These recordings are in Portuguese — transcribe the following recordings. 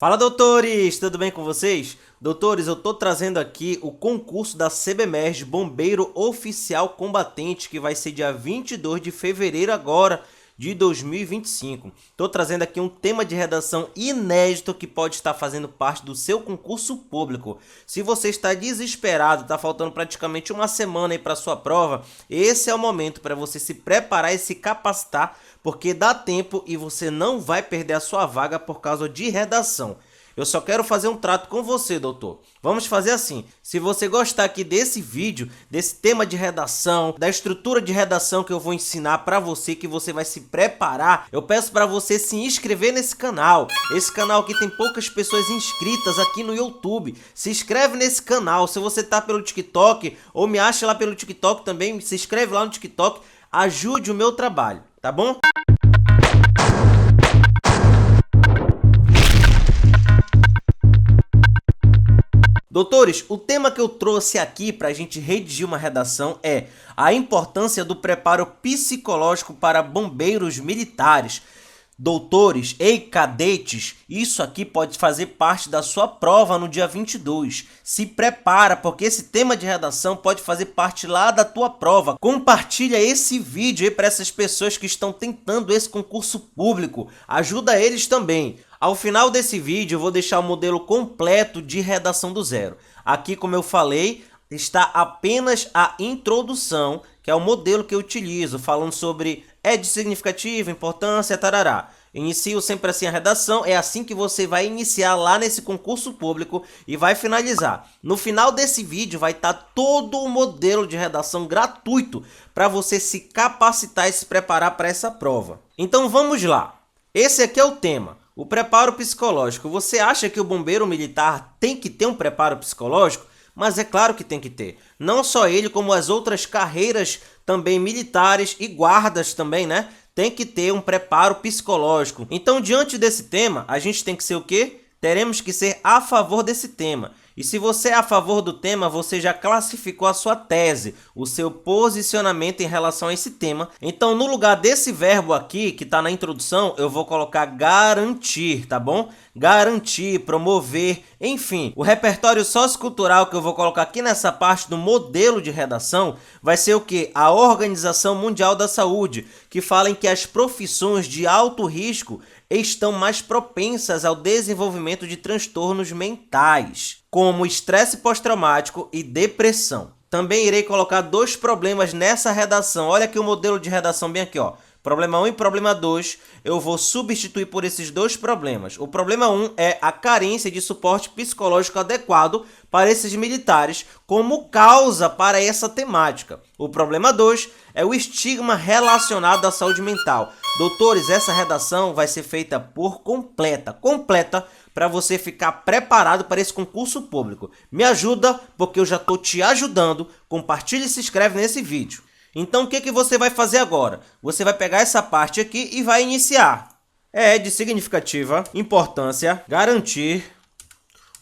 Fala, doutores! Tudo bem com vocês? Doutores, eu tô trazendo aqui o concurso da CBMERG Bombeiro Oficial Combatente, que vai ser dia 22 de fevereiro agora de 2025. Tô trazendo aqui um tema de redação inédito que pode estar fazendo parte do seu concurso público. Se você está desesperado, tá faltando praticamente uma semana aí para sua prova, esse é o momento para você se preparar e se capacitar, porque dá tempo e você não vai perder a sua vaga por causa de redação. Eu só quero fazer um trato com você, doutor. Vamos fazer assim, se você gostar aqui desse vídeo, desse tema de redação, da estrutura de redação que eu vou ensinar para você, que você vai se preparar, eu peço para você se inscrever nesse canal. Esse canal aqui tem poucas pessoas inscritas aqui no YouTube. Se inscreve nesse canal, se você tá pelo TikTok ou me acha lá pelo TikTok também, se inscreve lá no TikTok, ajude o meu trabalho, tá bom? Doutores, o tema que eu trouxe aqui para a gente redigir uma redação é a importância do preparo psicológico para bombeiros militares. Doutores, ei cadetes, isso aqui pode fazer parte da sua prova no dia 22. Se prepara, porque esse tema de redação pode fazer parte lá da tua prova. Compartilha esse vídeo aí para essas pessoas que estão tentando esse concurso público. Ajuda eles também. Ao final desse vídeo eu vou deixar o modelo completo de redação do zero. Aqui, como eu falei, está apenas a introdução, que é o modelo que eu utilizo, falando sobre de significativo, importância, tarará. Inicio sempre assim a redação, é assim que você vai iniciar lá nesse concurso público e vai finalizar. No final desse vídeo vai estar todo o modelo de redação gratuito para você se capacitar e se preparar para essa prova. Então vamos lá. Esse aqui é o tema. O preparo psicológico. Você acha que o bombeiro militar tem que ter um preparo psicológico? Mas é claro que tem que ter. Não só ele, como as outras carreiras também militares e guardas também, né? Tem que ter um preparo psicológico. Então, diante desse tema, a gente tem que ser o quê? Teremos que ser a favor desse tema. E se você é a favor do tema, você já classificou a sua tese, o seu posicionamento em relação a esse tema. Então, no lugar desse verbo aqui, que está na introdução, eu vou colocar garantir, tá bom? Garantir, promover, enfim. O repertório sociocultural que eu vou colocar aqui nessa parte do modelo de redação vai ser o quê? A Organização Mundial da Saúde, que fala em que as profissões de alto risco estão mais propensas ao desenvolvimento de transtornos mentais, como estresse pós-traumático e depressão. Também irei colocar dois problemas nessa redação. Olha aqui o modelo de redação bem aqui, ó. Problema 1 e problema 2, eu vou substituir por esses dois problemas. O problema 1 é a carência de suporte psicológico adequado para esses militares como causa para essa temática. O problema 2 é o estigma relacionado à saúde mental. Doutores, essa redação vai ser feita por completa, para você ficar preparado para esse concurso público. Me ajuda, porque eu já estou te ajudando. Compartilhe e se inscreve nesse vídeo. Então, o que você vai fazer agora? Você vai pegar essa parte aqui e vai iniciar. É de significativa importância garantir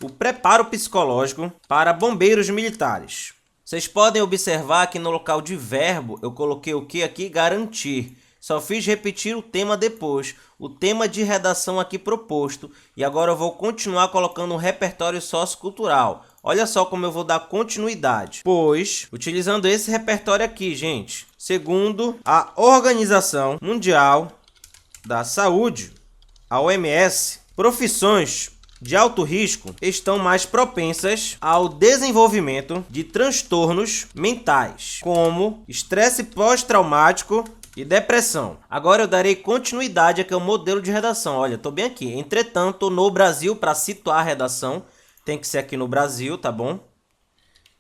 o preparo psicológico para bombeiros militares. Vocês podem observar que no local de verbo eu coloquei o que aqui? Garantir. Só fiz repetir o tema depois, o tema de redação aqui proposto. E agora eu vou continuar colocando um repertório sociocultural. Olha só como eu vou dar continuidade. Pois, utilizando esse repertório aqui, gente, segundo a Organização Mundial da Saúde, a OMS, profissões de alto risco estão mais propensas ao desenvolvimento de transtornos mentais, como estresse pós-traumático e depressão. Agora eu darei continuidade aqui ao modelo de redação. Olha, estou bem aqui. Entretanto, no Brasil, para situar a redação, tem que ser aqui no Brasil, tá bom?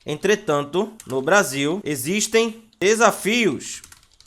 Entretanto, no Brasil, existem desafios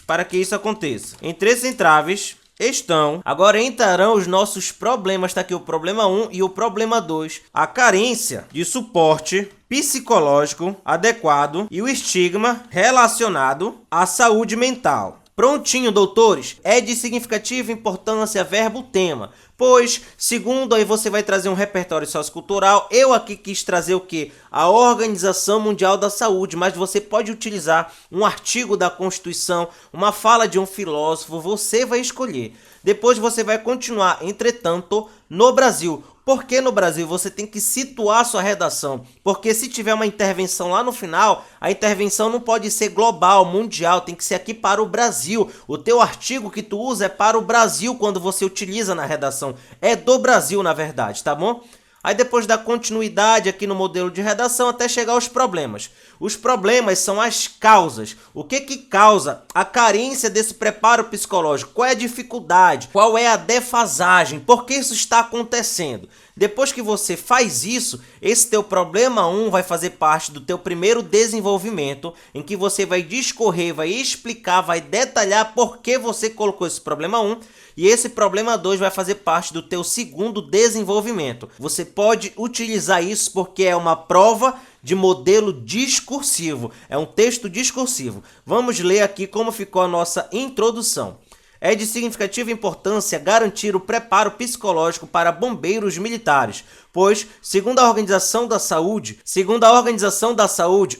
para que isso aconteça. Entre esses entraves estão... Agora entrarão os nossos problemas, tá aqui o problema 1 e o problema 2. A carência de suporte psicológico adequado e o estigma relacionado à saúde mental. Prontinho, doutores, é de significativa importância verbo tema, pois, segundo aí você vai trazer um repertório sociocultural, eu aqui quis trazer o que? A Organização Mundial da Saúde, mas você pode utilizar um artigo da Constituição, uma fala de um filósofo, você vai escolher. Depois você vai continuar, entretanto, no Brasil. Porque no Brasil você tem que situar sua redação, porque se tiver uma intervenção lá no final, a intervenção não pode ser global, mundial, tem que ser aqui para o Brasil. O teu artigo que tu usa é para o Brasil quando você utiliza na redação, é do Brasil na verdade, tá bom? Aí depois da continuidade aqui no modelo de redação até chegar aos problemas. Os problemas são as causas. O que causa a carência desse preparo psicológico? Qual é a dificuldade? Qual é a defasagem? Por que isso está acontecendo? Depois que você faz isso, esse teu problema 1 vai fazer parte do teu primeiro desenvolvimento, em que você vai discorrer, vai explicar, vai detalhar por que você colocou esse problema 1, e esse problema 2 vai fazer parte do teu segundo desenvolvimento. Você pode utilizar isso porque é uma prova de modelo discursivo, é um texto discursivo. Vamos ler aqui como ficou a nossa introdução. É de significativa importância garantir o preparo psicológico para bombeiros militares, pois, segundo a Organização da Saúde,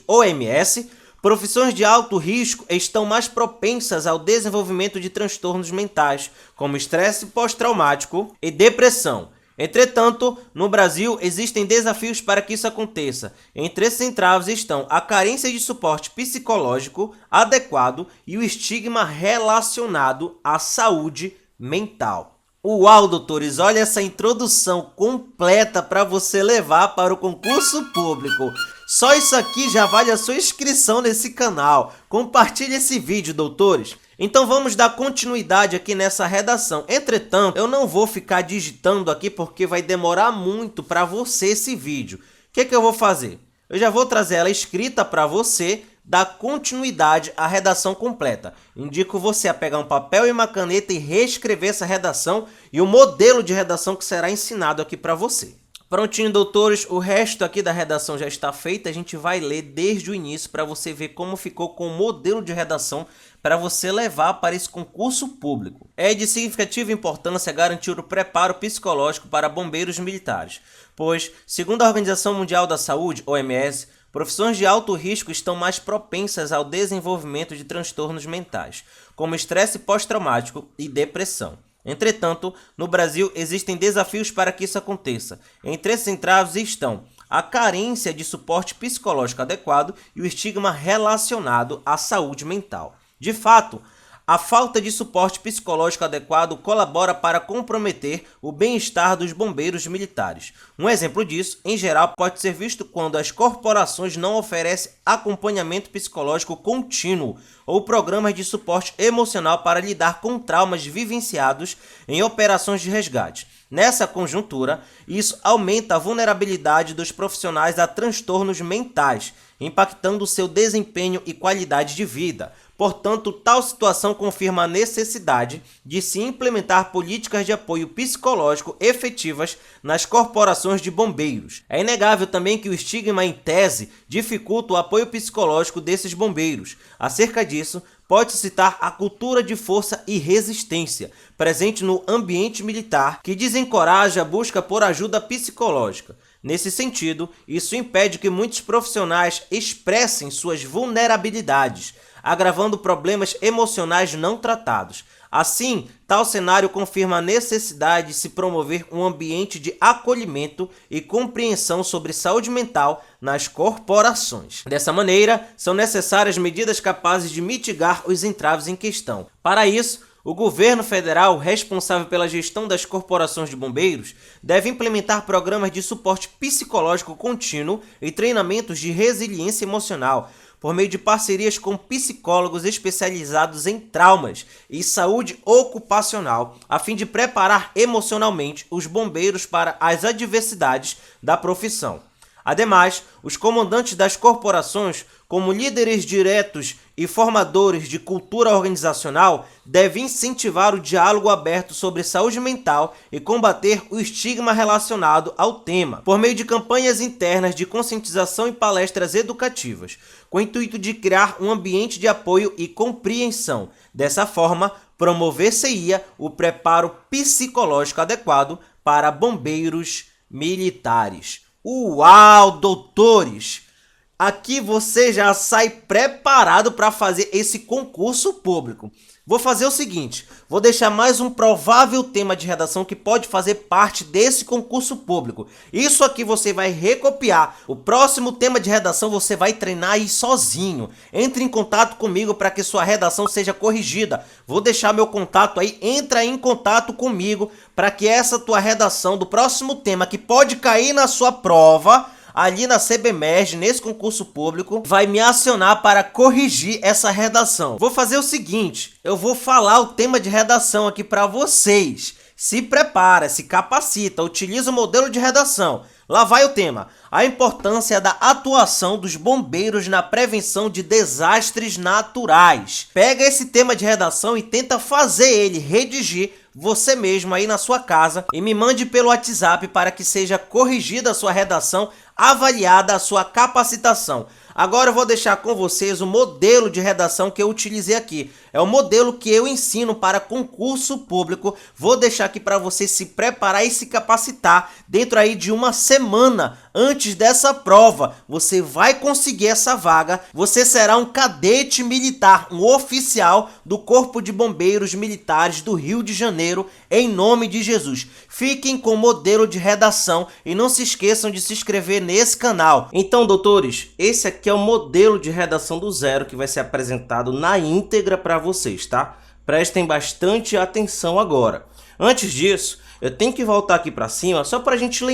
OMS, profissões de alto risco estão mais propensas ao desenvolvimento de transtornos mentais, como estresse pós-traumático e depressão. Entretanto, no Brasil, existem desafios para que isso aconteça. Entre esses entraves estão a carência de suporte psicológico adequado e o estigma relacionado à saúde mental. Uau, doutores, olha essa introdução completa para você levar para o concurso público. Só isso aqui já vale a sua inscrição nesse canal. Compartilhe esse vídeo, doutores. Então vamos dar continuidade aqui nessa redação. Entretanto, eu não vou ficar digitando aqui porque vai demorar muito para você esse vídeo. O que eu vou fazer? Eu já vou trazer ela escrita para você, dar continuidade à redação completa. Indico você a pegar um papel e uma caneta e reescrever essa redação e o modelo de redação que será ensinado aqui para você. Prontinho, doutores, o resto aqui da redação já está feito. A gente vai ler desde o início para você ver como ficou com o modelo de redação para você levar para esse concurso público. É de significativa importância garantir o preparo psicológico para bombeiros militares, pois, segundo a Organização Mundial da Saúde, OMS, profissões de alto risco estão mais propensas ao desenvolvimento de transtornos mentais, como estresse pós-traumático e depressão. Entretanto, no Brasil existem desafios para que isso aconteça. Entre esses entraves estão a carência de suporte psicológico adequado e o estigma relacionado à saúde mental. De fato, a falta de suporte psicológico adequado colabora para comprometer o bem-estar dos bombeiros militares. Um exemplo disso, em geral, pode ser visto quando as corporações não oferecem acompanhamento psicológico contínuo ou programas de suporte emocional para lidar com traumas vivenciados em operações de resgate. Nessa conjuntura, isso aumenta a vulnerabilidade dos profissionais a transtornos mentais, impactando seu desempenho e qualidade de vida. Portanto, tal situação confirma a necessidade de se implementar políticas de apoio psicológico efetivas nas corporações de bombeiros. É inegável também que o estigma em tese dificulta o apoio psicológico desses bombeiros. Acerca disso, pode-se citar a cultura de força e resistência, presente no ambiente militar, que desencoraja a busca por ajuda psicológica. Nesse sentido, isso impede que muitos profissionais expressem suas vulnerabilidades, agravando problemas emocionais não tratados. Assim, tal cenário confirma a necessidade de se promover um ambiente de acolhimento e compreensão sobre saúde mental nas corporações. Dessa maneira, são necessárias medidas capazes de mitigar os entraves em questão. Para isso, o governo federal, responsável pela gestão das corporações de bombeiros, deve implementar programas de suporte psicológico contínuo e treinamentos de resiliência emocional, por meio de parcerias com psicólogos especializados em traumas e saúde ocupacional, a fim de preparar emocionalmente os bombeiros para as adversidades da profissão. Ademais, os comandantes das corporações, como líderes diretos e formadores de cultura organizacional, devem incentivar o diálogo aberto sobre saúde mental e combater o estigma relacionado ao tema, por meio de campanhas internas de conscientização e palestras educativas, com o intuito de criar um ambiente de apoio e compreensão. Dessa forma, promover-se-ia o preparo psicológico adequado para bombeiros militares. Uau, doutores! Aqui você já sai preparado para fazer esse concurso público. Vou fazer o seguinte, vou deixar mais um provável tema de redação que pode fazer parte desse concurso público. Isso aqui você vai recopiar. O próximo tema de redação você vai treinar aí sozinho. Entre em contato comigo para que sua redação seja corrigida. Vou deixar meu contato aí, entra em contato comigo para que essa tua redação do próximo tema que pode cair na sua prova ali na CBMERG, nesse concurso público, vai me acionar para corrigir essa redação. Vou fazer o seguinte, eu vou falar o tema de redação aqui para vocês. Se prepara, se capacita, utiliza o modelo de redação. Lá vai o tema. A importância da atuação dos bombeiros na prevenção de desastres naturais. Pega esse tema de redação e tenta fazer ele, redigir você mesmo aí na sua casa e me mande pelo WhatsApp para que seja corrigida a sua redação, avaliada a sua capacitação. Agora eu vou deixar com vocês o modelo de redação que eu utilizei aqui. É o modelo que eu ensino para concurso público. Vou deixar aqui para você se preparar e se capacitar dentro aí de uma semana antes dessa prova. Você vai conseguir essa vaga. Você será um cadete militar, um oficial do Corpo de Bombeiros Militares do Rio de Janeiro, em nome de Jesus. Fiquem com o modelo de redação e não se esqueçam de se inscrever nesse canal. Então, doutores, esse aqui é o modelo de redação do zero que vai ser apresentado na íntegra para vocês, tá? Prestem bastante atenção agora. Antes disso, eu tenho que voltar aqui para cima só para a gente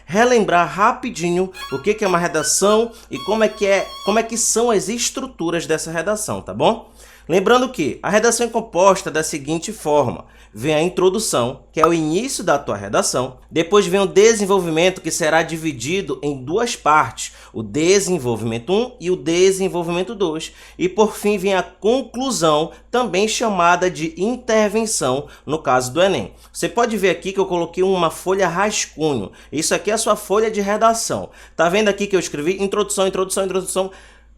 relembrar rapidinho o que é uma redação e como é que são as estruturas dessa redação, tá bom? Lembrando que a redação é composta da seguinte forma: vem a introdução, que é o início da tua redação, depois vem o desenvolvimento, que será dividido em duas partes, o desenvolvimento 1 e o desenvolvimento 2, e por fim vem a conclusão, também chamada de intervenção, no caso do Enem. Você pode ver aqui que eu coloquei uma folha rascunho, isso aqui é a sua folha de redação. Tá vendo aqui que eu escrevi introdução, introdução, introdução,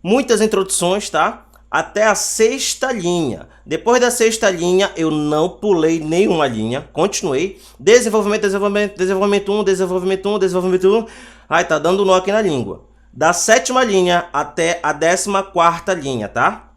muitas introduções, tá? Até a sexta linha. Depois da sexta linha, eu não pulei nenhuma linha. Continuei. Desenvolvimento, desenvolvimento, desenvolvimento 1, desenvolvimento 1, desenvolvimento 1. Ai, tá dando nó aqui na língua. Da sétima linha até a 14ª linha, tá?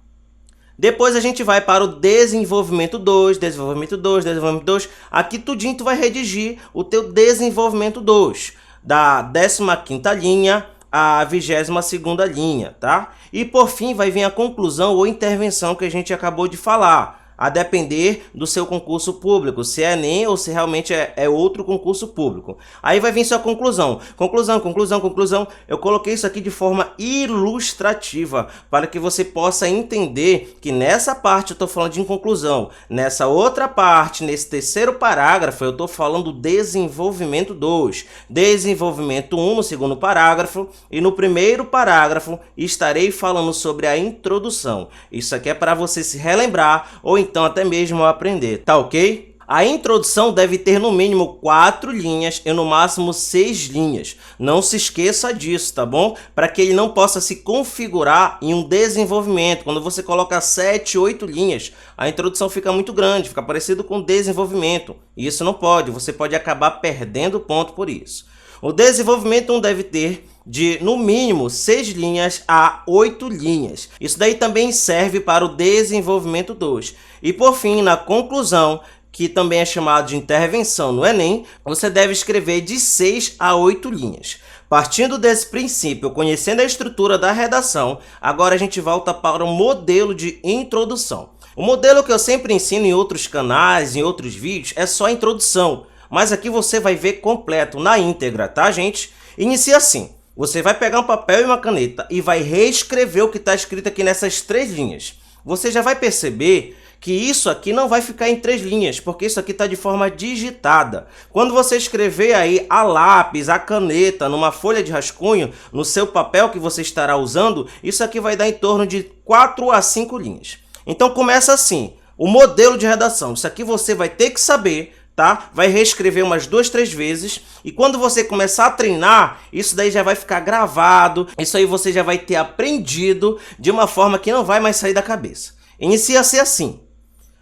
Depois a gente vai para o desenvolvimento 2, desenvolvimento 2, desenvolvimento 2. Aqui tudinho tu vai redigir o teu desenvolvimento 2. Da 15ª linha a 22ª linha, tá? E por fim vai vir a conclusão ou intervenção que a gente acabou de falar, a depender do seu concurso público, se é Enem ou se realmente é outro concurso público. Aí vai vir sua conclusão. Conclusão, conclusão, conclusão. Eu coloquei isso aqui de forma ilustrativa, para que você possa entender que nessa parte eu estou falando de conclusão. Nessa outra parte, nesse terceiro parágrafo, eu estou falando do desenvolvimento 2. Desenvolvimento 1 no segundo parágrafo. E no primeiro parágrafo estarei falando sobre a introdução. Isso aqui é para você se relembrar ou então até mesmo aprender, tá ok? A introdução deve ter no mínimo 4 linhas e no máximo 6 linhas. Não se esqueça disso, tá bom? Para que ele não possa se configurar em um desenvolvimento. Quando você coloca 7, 8 linhas, a introdução fica muito grande, fica parecido com desenvolvimento. E isso não pode, você pode acabar perdendo ponto por isso. O desenvolvimento 1 deve ter de, no mínimo, 6 linhas a 8 linhas. Isso daí também serve para o desenvolvimento 2. E, por fim, na conclusão, que também é chamado de intervenção no Enem, você deve escrever de 6 a 8 linhas. Partindo desse princípio, conhecendo a estrutura da redação, agora a gente volta para o modelo de introdução. O modelo que eu sempre ensino em outros canais, em outros vídeos, é só a introdução. Mas aqui você vai ver completo, na íntegra, tá, gente? Inicia assim. Você vai pegar um papel e uma caneta e vai reescrever o que está escrito aqui nessas 3 linhas. Você já vai perceber que isso aqui não vai ficar em 3 linhas, porque isso aqui está de forma digitada. Quando você escrever aí a lápis, a caneta, numa folha de rascunho, no seu papel que você estará usando, isso aqui vai dar em torno de 4 a 5 linhas. Então começa assim, o modelo de redação. Isso aqui você vai ter que saber, tá? Vai reescrever umas 2, 3 vezes e quando você começar a treinar, isso daí já vai ficar gravado, isso aí você já vai ter aprendido de uma forma que não vai mais sair da cabeça. Inicia-se assim.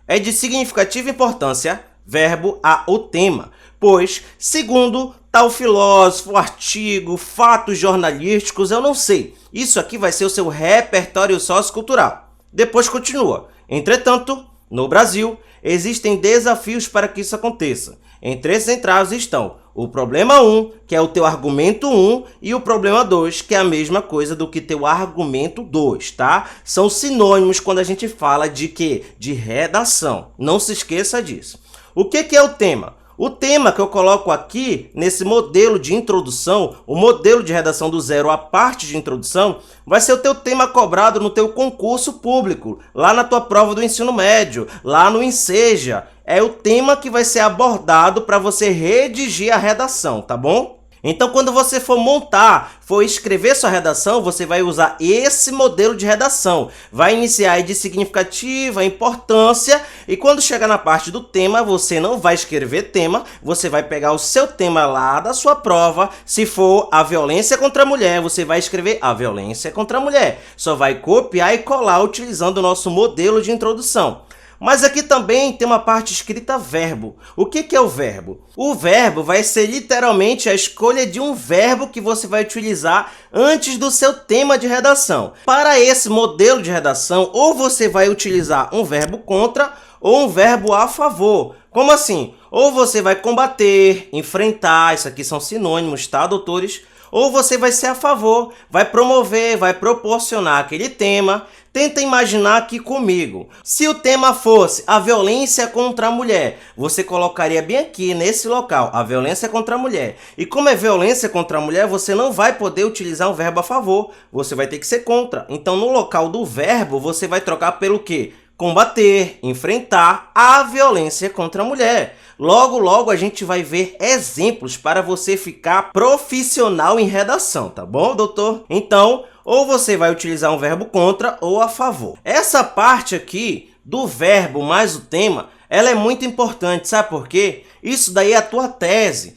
É de significativa importância, verbo a o tema, pois, segundo tal filósofo, artigo, fatos jornalísticos, eu não sei. Isso aqui vai ser o seu repertório sociocultural. Depois continua. Entretanto, No Brasil, existem desafios para que isso aconteça. Entre esses entraves estão o problema 1, que é o teu argumento 1, e o problema 2, que é a mesma coisa do que teu argumento 2, tá? São sinônimos quando a gente fala de quê? De redação. Não se esqueça disso. O que é o tema? O tema que eu coloco aqui, nesse modelo de introdução, o modelo de redação do zero, a parte de introdução, vai ser o teu tema cobrado no teu concurso público, lá na tua prova do ensino médio, lá no Enseja. É o tema que vai ser abordado para você redigir a redação, tá bom? Então, quando você for montar, for escrever sua redação, você vai usar esse modelo de redação. Vai iniciar aí de significativa, importância, e quando chegar na parte do tema, você não vai escrever tema, você vai pegar o seu tema lá da sua prova. Se for a violência contra a mulher, você vai escrever a violência contra a mulher. Só vai copiar e colar utilizando o nosso modelo de introdução. Mas aqui também tem uma parte escrita verbo. O que é o verbo? O verbo vai ser literalmente a escolha de um verbo que você vai utilizar antes do seu tema de redação. Para esse modelo de redação, ou você vai utilizar um verbo contra ou um verbo a favor. Como assim? Ou você vai combater, enfrentar, isso aqui são sinônimos, tá, doutores? Ou você vai ser a favor, vai promover, vai proporcionar aquele tema. Tenta imaginar aqui comigo. Se o tema fosse a violência contra a mulher, você colocaria bem aqui nesse local, a violência contra a mulher. E como é violência contra a mulher, você não vai poder utilizar um verbo a favor, você vai ter que ser contra. Então, no local do verbo, você vai trocar pelo quê? Combater, enfrentar a violência contra a mulher. Logo, logo a gente vai ver exemplos para você ficar profissional em redação, tá bom, doutor? Então, ou você vai utilizar um verbo contra ou a favor. Essa parte aqui do verbo mais o tema, ela é muito importante, sabe por quê? Isso daí é a tua tese.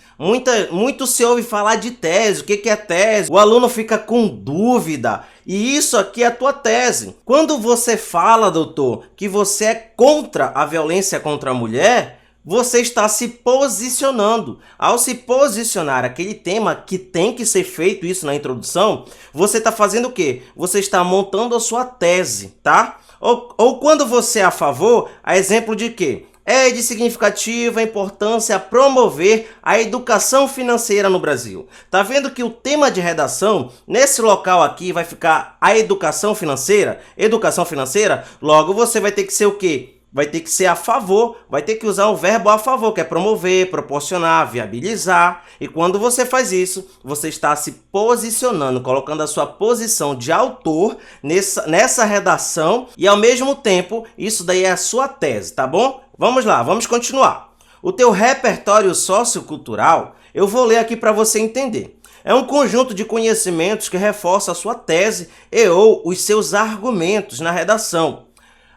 Muito se ouve falar de tese. O que é tese? O aluno fica com dúvida. E isso aqui é a tua tese. Quando você fala, doutor, que você é contra a violência contra a mulher, você está se posicionando. Ao se posicionar aquele tema que tem que ser feito isso na introdução, você está fazendo o quê? Você está montando a sua tese, tá? Ou quando você é a favor, a exemplo de quê? É de significativa importância promover a educação financeira no Brasil. Tá vendo que o tema de redação, nesse local aqui, vai ficar a educação financeira? Educação financeira, logo você vai ter que ser o quê? Vai ter que ser a favor, vai ter que usar um verbo a favor, que é promover, proporcionar, viabilizar. E quando você faz isso, você está se posicionando, colocando a sua posição de autor nessa redação e, ao mesmo tempo, isso daí é a sua tese, tá bom? Vamos lá, vamos continuar. O teu repertório sociocultural, eu vou ler aqui para você entender. É um conjunto de conhecimentos que reforça a sua tese e ou os seus argumentos na redação.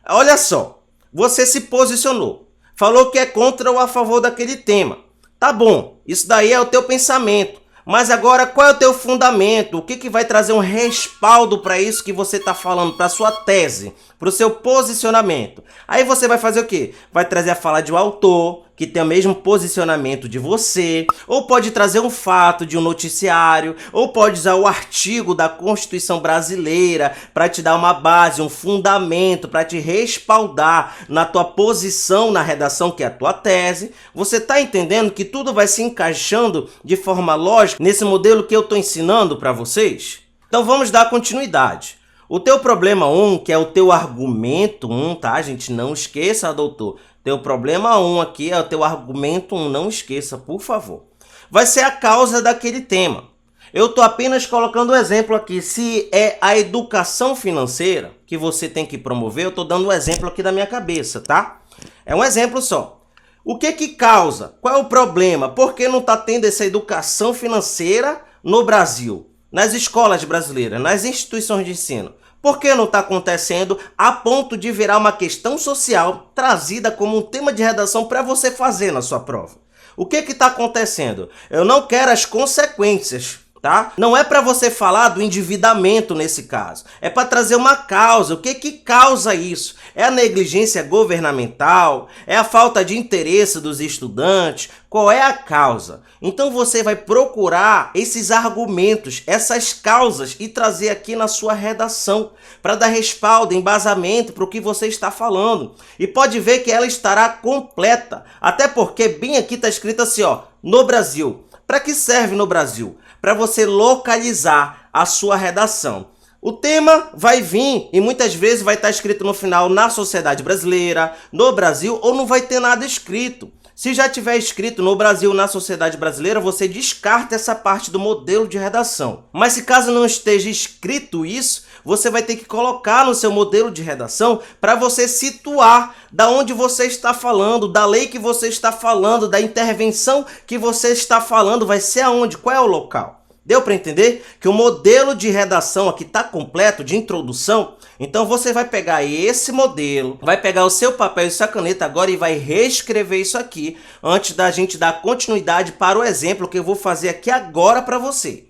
Olha só. Você se posicionou, falou que é contra ou a favor daquele tema. Tá bom, isso daí é o teu pensamento. Mas agora, qual é o teu fundamento? O que vai trazer um respaldo para isso que você está falando, para a sua tese, para o seu posicionamento? Aí você vai fazer o quê? Vai trazer a fala de um autor, que tem o mesmo posicionamento de você, ou pode trazer um fato de um noticiário, ou pode usar o artigo da Constituição Brasileira para te dar uma base, um fundamento, para te respaldar na tua posição na redação, que é a tua tese. Você está entendendo que tudo vai se encaixando de forma lógica nesse modelo que eu estou ensinando para vocês? Então vamos dar continuidade. O teu problema 1, que é o teu argumento 1, tá, gente? Não esqueça, doutor. Teu problema 1 aqui é o teu argumento 1, não esqueça, por favor. Vai ser a causa daquele tema. Eu estou apenas colocando um exemplo aqui. Se é a educação financeira que você tem que promover, eu estou dando um exemplo aqui da minha cabeça, tá? É um exemplo só. O que causa? Qual é o problema? Por que não está tendo essa educação financeira no Brasil? Nas escolas brasileiras, nas instituições de ensino. Por que não está acontecendo a ponto de virar uma questão social trazida como um tema de redação para você fazer na sua prova? O que está acontecendo? Eu não quero as consequências, tá? Não é para você falar do endividamento nesse caso. É para trazer uma causa. O que causa isso? É a negligência governamental? É a falta de interesse dos estudantes? Qual é a causa? Então você vai procurar esses argumentos, essas causas e trazer aqui na sua redação para dar respaldo, embasamento para o que você está falando. E pode ver que ela estará completa, até porque bem aqui está escrito assim, ó, no Brasil. Para que serve no Brasil? Para você localizar a sua redação. O tema vai vir e muitas vezes vai estar escrito no final na sociedade brasileira, no Brasil, ou não vai ter nada escrito. Se já tiver escrito no Brasil, na sociedade brasileira, você descarta essa parte do modelo de redação. Mas se caso não esteja escrito isso, você vai ter que colocar no seu modelo de redação para você situar da onde você está falando, da lei que você está falando, da intervenção que você está falando, vai ser aonde, qual é o local. Deu para entender que o modelo de redação aqui está completo, de introdução? Então você vai pegar esse modelo, vai pegar o seu papel e sua caneta agora e vai reescrever isso aqui antes da gente dar continuidade para o exemplo que eu vou fazer aqui agora para você.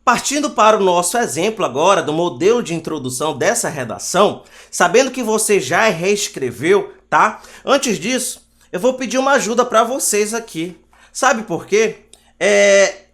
Partindo para o nosso exemplo agora do modelo de introdução dessa redação, sabendo que você já reescreveu, tá? Antes disso, eu vou pedir uma ajuda para vocês aqui. Sabe por quê?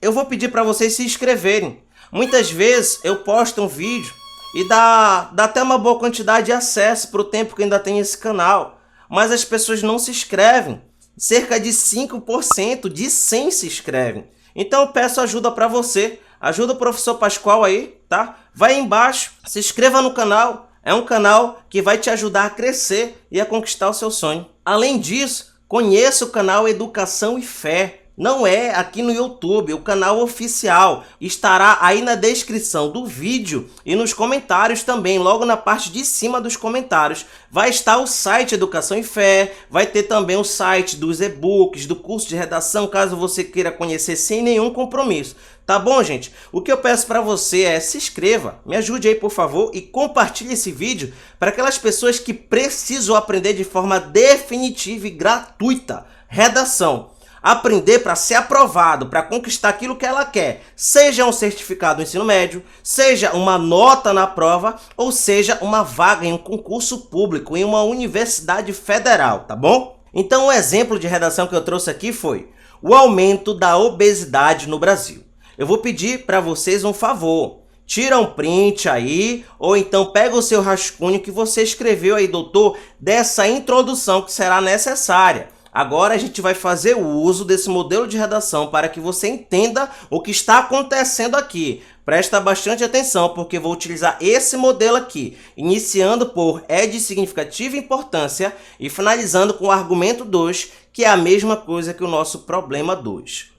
Eu vou pedir para vocês se inscreverem. Muitas vezes eu posto um vídeo e dá até uma boa quantidade de acesso para o tempo que ainda tem esse canal. Mas as pessoas não se inscrevem. Cerca de 5% de 100 se inscrevem. Então eu peço ajuda para você. Ajuda o professor Pascoal aí, tá? Vai aí embaixo, se inscreva no canal. É um canal que vai te ajudar a crescer e a conquistar o seu sonho. Além disso, conheça o canal Educação e Fé. Não é aqui no YouTube, o canal oficial estará aí na descrição do vídeo e nos comentários também, logo na parte de cima dos comentários. Vai estar o site Educação e Fé, vai ter também o site dos e-books, do curso de redação, caso você queira conhecer sem nenhum compromisso. Tá bom, gente? O que eu peço para você é se inscreva, me ajude aí, por favor, e compartilhe esse vídeo para aquelas pessoas que precisam aprender de forma definitiva e gratuita redação. Aprender para ser aprovado, para conquistar aquilo que ela quer, seja um certificado do ensino médio, seja uma nota na prova, ou seja uma vaga em um concurso público, em uma universidade federal, tá bom? Então o exemplo de redação que eu trouxe aqui foi o aumento da obesidade no Brasil. Eu vou pedir para vocês um favor. Tira um print aí, ou então pega o seu rascunho que você escreveu aí, doutor, dessa introdução que será necessária. Agora a gente vai fazer o uso desse modelo de redação para que você entenda o que está acontecendo aqui. Presta bastante atenção porque vou utilizar esse modelo aqui, iniciando por é de significativa importância e finalizando com o argumento 2, que é a mesma coisa que o nosso problema 2.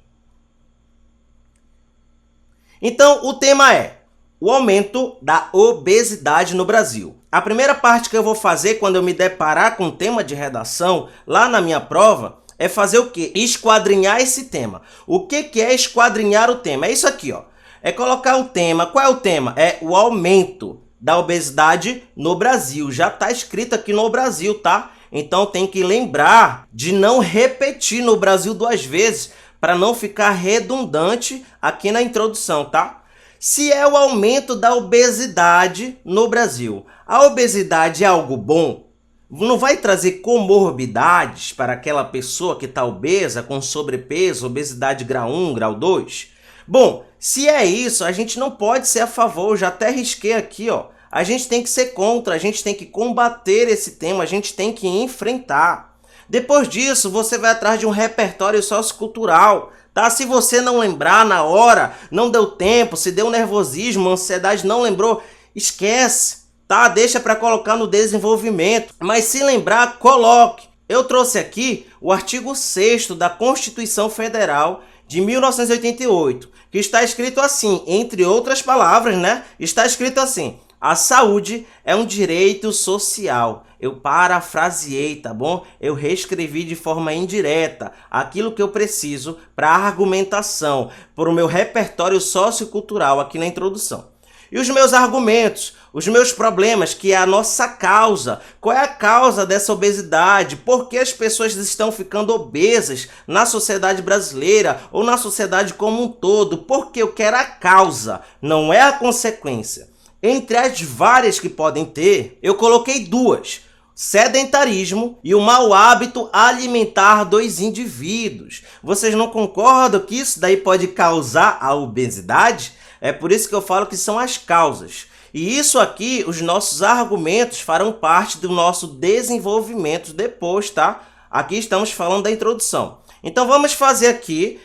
Então o tema é o aumento da obesidade no Brasil. A primeira parte que eu vou fazer quando eu me deparar com o tema de redação lá na minha prova é fazer o quê? Esquadrinhar esse tema. O que é esquadrinhar o tema? É isso aqui, ó. É colocar o tema. Qual é o tema? É o aumento da obesidade no Brasil. Já está escrito aqui no Brasil, tá? Então tem que lembrar de não repetir no Brasil 2 vezes para não ficar redundante aqui na introdução, tá? Se é o aumento da obesidade no Brasil, a obesidade é algo bom? Não vai trazer comorbidades para aquela pessoa que está obesa, com sobrepeso, obesidade grau 1, grau 2? Bom, se é isso, a gente não pode ser a favor, eu já até risquei aqui, ó. A gente tem que ser contra, a gente tem que combater esse tema, a gente tem que enfrentar. Depois disso, você vai atrás de um repertório sociocultural. Tá? Se você não lembrar na hora, não deu tempo, se deu nervosismo, ansiedade, não lembrou, esquece, tá? Deixa para colocar no desenvolvimento. Mas se lembrar, coloque. Eu trouxe aqui o artigo 6º da Constituição Federal de 1988, que está escrito assim, entre outras palavras, né? Está escrito assim: a saúde é um direito social. Eu parafraseei, tá bom? Eu reescrevi de forma indireta aquilo que eu preciso para argumentação, para o meu repertório sociocultural aqui na introdução. E os meus argumentos, os meus problemas, que é a nossa causa. Qual é a causa dessa obesidade? Por que as pessoas estão ficando obesas na sociedade brasileira ou na sociedade como um todo? Porque eu quero a causa, não é a consequência. Entre as várias que podem ter, eu coloquei 2. sedentarismo e o mau hábito alimentar dos indivíduos. Vocês não concordam que isso daí pode causar a obesidade? É por isso que eu falo que são as causas. E isso aqui, os nossos argumentos farão parte do nosso desenvolvimento depois, tá? Aqui estamos falando da introdução. Então vamos fazer aqui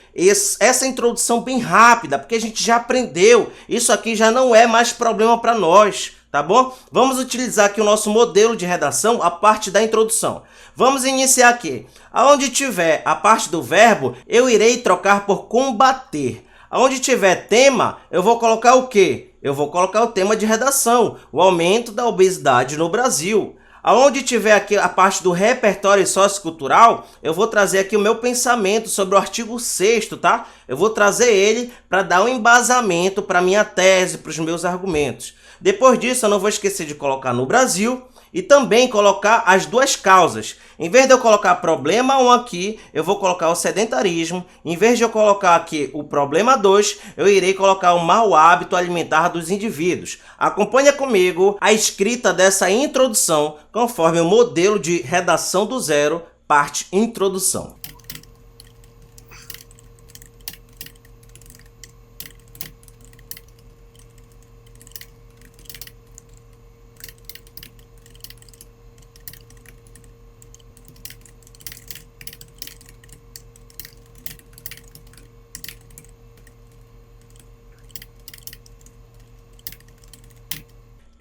essa introdução bem rápida, porque a gente já aprendeu. Isso aqui já não é mais problema para nós, tá bom? Vamos utilizar aqui o nosso modelo de redação, a parte da introdução. Vamos iniciar aqui. Aonde tiver a parte do verbo, eu irei trocar por combater. Aonde tiver tema, eu vou colocar o quê? Eu vou colocar o tema de redação, o aumento da obesidade no Brasil. Aonde tiver aqui a parte do repertório sociocultural, eu vou trazer aqui o meu pensamento sobre o artigo 6º, tá? Eu vou trazer ele para dar um embasamento para a minha tese, para os meus argumentos. Depois disso, eu não vou esquecer de colocar no Brasil e também colocar as duas causas. Em vez de eu colocar problema 1 aqui, eu vou colocar o sedentarismo. Em vez de eu colocar aqui o problema 2, eu irei colocar o mau hábito alimentar dos indivíduos. Acompanha comigo a escrita dessa introdução conforme o modelo de redação do zero, parte introdução.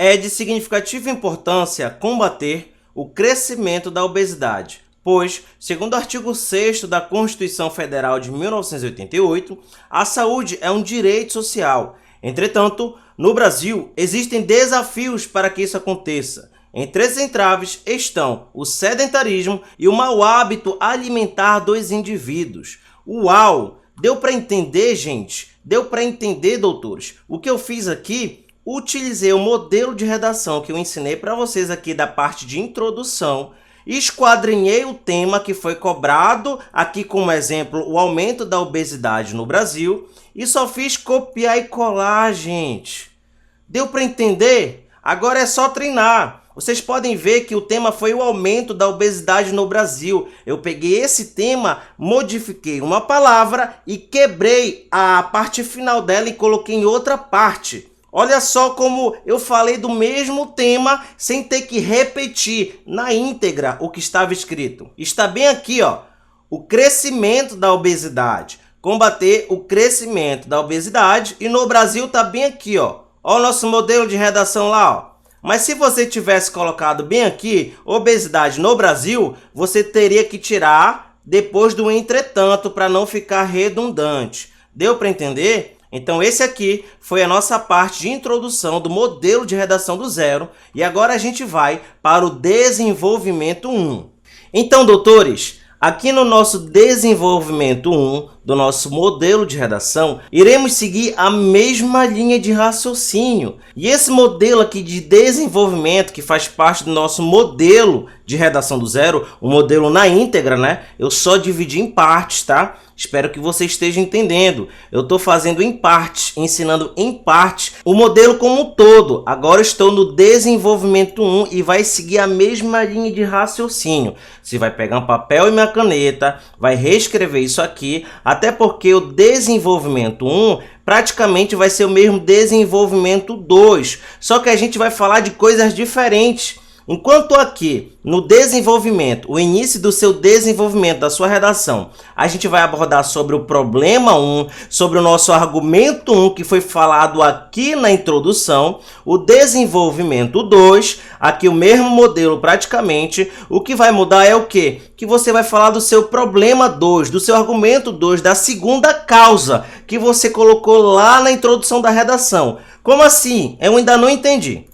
É de significativa importância combater o crescimento da obesidade, pois, segundo o artigo 6º da Constituição Federal de 1988, a saúde é um direito social. Entretanto, no Brasil, existem desafios para que isso aconteça. Entre esses entraves estão o sedentarismo e o mau hábito alimentar dos indivíduos. Uau! Deu para entender, gente? Deu para entender, doutores? O que eu fiz aqui? Utilizei o modelo de redação que eu ensinei para vocês aqui da parte de introdução, esquadrinhei o tema que foi cobrado, aqui como exemplo, o aumento da obesidade no Brasil, e só fiz copiar e colar, gente. Deu para entender? Agora é só treinar. Vocês podem ver que o tema foi o aumento da obesidade no Brasil. Eu peguei esse tema, modifiquei uma palavra e quebrei a parte final dela e coloquei em outra parte. Olha só como eu falei do mesmo tema sem ter que repetir na íntegra o que estava escrito. Está bem aqui, ó, o crescimento da obesidade. Combater o crescimento da obesidade. E no Brasil está bem aqui, ó. Ó o nosso modelo de redação lá, ó. Mas se você tivesse colocado bem aqui, obesidade no Brasil, você teria que tirar depois do entretanto para não ficar redundante. Deu para entender? Então esse aqui foi a nossa parte de introdução do modelo de redação do zero e agora a gente vai para o desenvolvimento 1. Então, doutores, aqui no nosso desenvolvimento 1 do nosso modelo de redação, iremos seguir a mesma linha de raciocínio. E esse modelo aqui de desenvolvimento, que faz parte do nosso modelo de redação do zero, o modelo na íntegra, né? Eu só dividi em partes, tá? Espero que você esteja entendendo. Eu estou fazendo em partes, ensinando em partes o modelo como um todo. Agora estou no desenvolvimento 1 e vai seguir a mesma linha de raciocínio. Você vai pegar um papel e uma caneta, vai reescrever isso aqui, até porque o desenvolvimento 1 praticamente vai ser o mesmo desenvolvimento 2. Só que a gente vai falar de coisas diferentes. Enquanto aqui, no desenvolvimento, o início do seu desenvolvimento, da sua redação, a gente vai abordar sobre o problema 1, sobre o nosso argumento 1, que foi falado aqui na introdução, o desenvolvimento 2, aqui o mesmo modelo praticamente, o que vai mudar é o quê? Que você vai falar do seu problema 2, do seu argumento 2, da segunda causa que você colocou lá na introdução da redação. Como assim? Eu ainda não entendi.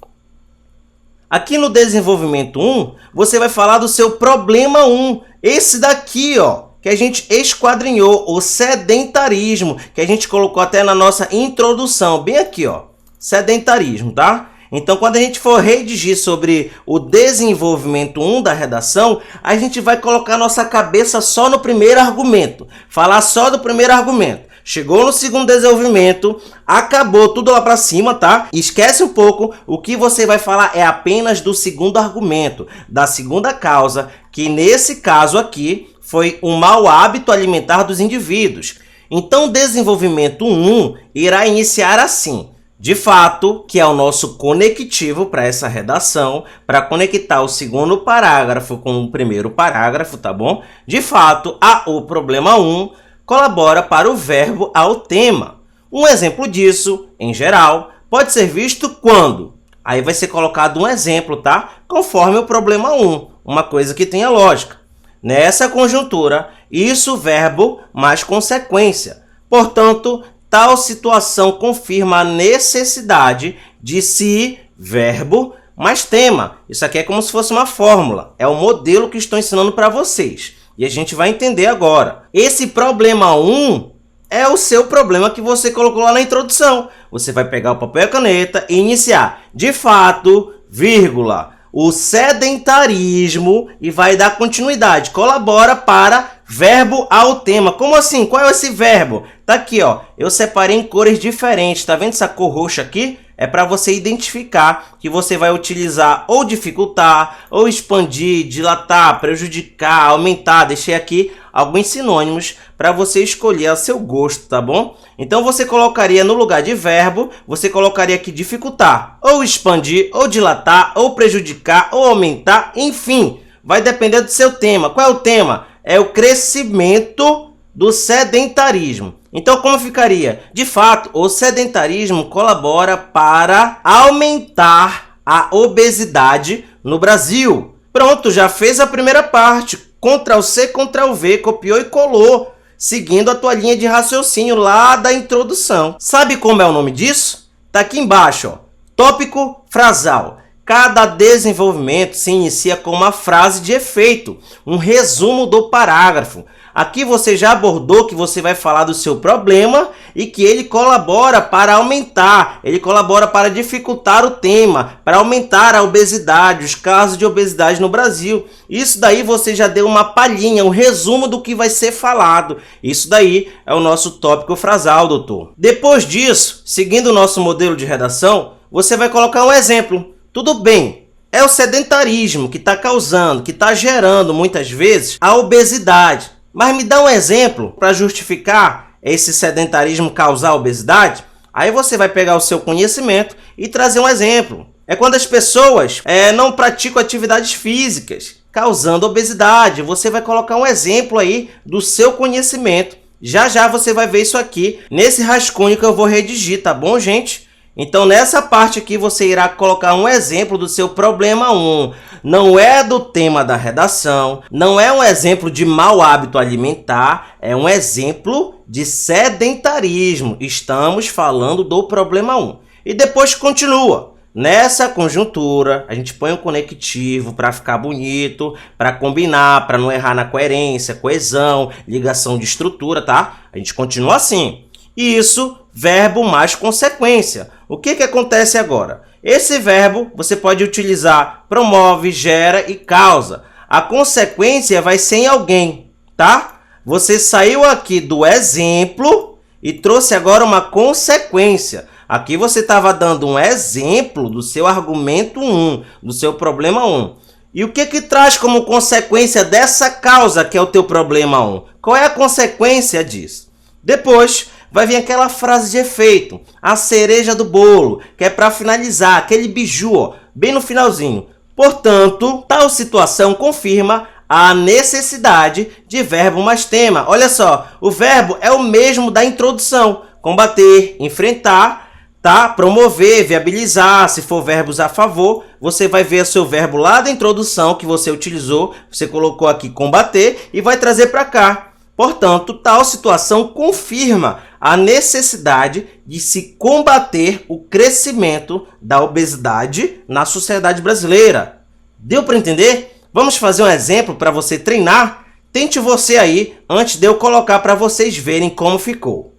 Aqui no desenvolvimento 1, você vai falar do seu problema 1. Esse daqui, ó, que a gente esquadrinhou, o sedentarismo, que a gente colocou até na nossa introdução, bem aqui, ó, sedentarismo, tá? Então, quando a gente for redigir sobre o desenvolvimento 1 da redação, a gente vai colocar nossa cabeça só no primeiro argumento, falar só do primeiro argumento. chegou no segundo desenvolvimento, acabou tudo lá para cima, tá? Esquece um pouco, o que você vai falar é apenas do segundo argumento, da segunda causa, que nesse caso aqui foi um mau hábito alimentar dos indivíduos. Então, o desenvolvimento 1 irá iniciar assim. De fato, que é o nosso conectivo para essa redação, para conectar o segundo parágrafo com o primeiro parágrafo, tá bom? De fato, o problema 1 colabora para o verbo ao tema. Um exemplo disso, em geral, pode ser visto quando? Aí vai ser colocado um exemplo, tá? Conforme o problema 1, uma coisa que tenha lógica. Nessa conjuntura, isso verbo mais consequência. Portanto, tal situação confirma a necessidade de se, verbo, mais tema. Isso aqui é como se fosse uma fórmula. É o modelo que estou ensinando para vocês. E a gente vai entender agora. Esse problema 1 é o seu problema que você colocou lá na introdução. Você vai pegar o papel e a caneta e iniciar. De fato, vírgula, o sedentarismo e vai dar continuidade. Colabora para verbo ao tema. Como assim? Qual é esse verbo? Tá aqui, ó. Eu separei em cores diferentes. Tá vendo essa cor roxa aqui? É para você identificar que você vai utilizar ou dificultar, ou expandir, dilatar, prejudicar, aumentar. Deixei aqui alguns sinônimos para você escolher a seu gosto, tá bom? Então você colocaria no lugar de verbo, você colocaria aqui dificultar, ou expandir, ou dilatar, ou prejudicar, ou aumentar, enfim. Vai depender do seu tema. Qual é o tema? É o crescimento do sedentarismo. Então, como ficaria? De fato, o sedentarismo colabora para aumentar a obesidade no Brasil. Pronto, já fez a primeira parte. Ctrl+C, Ctrl+V, copiou e colou, seguindo a tua linha de raciocínio lá da introdução. Sabe como é o nome disso? Tá aqui embaixo, ó. Tópico frasal. Cada desenvolvimento se inicia com uma frase de efeito, um resumo do parágrafo. Aqui você já abordou que você vai falar do seu problema e que ele colabora para aumentar, ele colabora para dificultar o tema, para aumentar a obesidade, os casos de obesidade no Brasil. Isso daí você já deu uma palhinha, um resumo do que vai ser falado. Isso daí é o nosso tópico frasal, doutor. Depois disso, seguindo o nosso modelo de redação, você vai colocar um exemplo. Tudo bem, é o sedentarismo que está causando, que está gerando muitas vezes a obesidade. Mas me dá um exemplo para justificar esse sedentarismo causar obesidade? Aí você vai pegar o seu conhecimento e trazer um exemplo. É quando as pessoas não praticam atividades físicas, causando obesidade. Você vai colocar um exemplo aí do seu conhecimento. Já já você vai ver isso aqui nesse rascunho que eu vou redigir, tá bom, gente? Então, nessa parte aqui, você irá colocar um exemplo do seu problema 1. Não é do tema da redação, não é um exemplo de mau hábito alimentar, é um exemplo de sedentarismo. Estamos falando do problema 1. E depois continua. Nessa conjuntura, a gente põe um conectivo para ficar bonito, para combinar, para não errar na coerência, coesão, ligação de estrutura, tá? A gente continua assim. Isso, verbo mais consequência. O que acontece agora? Esse verbo você pode utilizar promove, gera e causa. A consequência vai ser em alguém, tá? Você saiu aqui do exemplo e trouxe agora uma consequência. Aqui você estava dando um exemplo do seu argumento 1, do seu problema 1. E o que traz como consequência dessa causa que é o teu problema 1? Qual é a consequência disso? Depois vai vir aquela frase de efeito, a cereja do bolo, que é para finalizar, aquele biju, ó, bem no finalzinho. Portanto, tal situação confirma a necessidade de verbo mais tema. Olha só, o verbo é o mesmo da introdução. Combater, enfrentar, tá? Promover, viabilizar, se for verbos a favor, você vai ver o seu verbo lá da introdução que você utilizou, você colocou aqui combater e vai trazer para cá. Portanto, tal situação confirma a necessidade de se combater o crescimento da obesidade na sociedade brasileira. Deu para entender? Vamos fazer um exemplo para você treinar? Tente você aí, antes de eu colocar para vocês verem como ficou.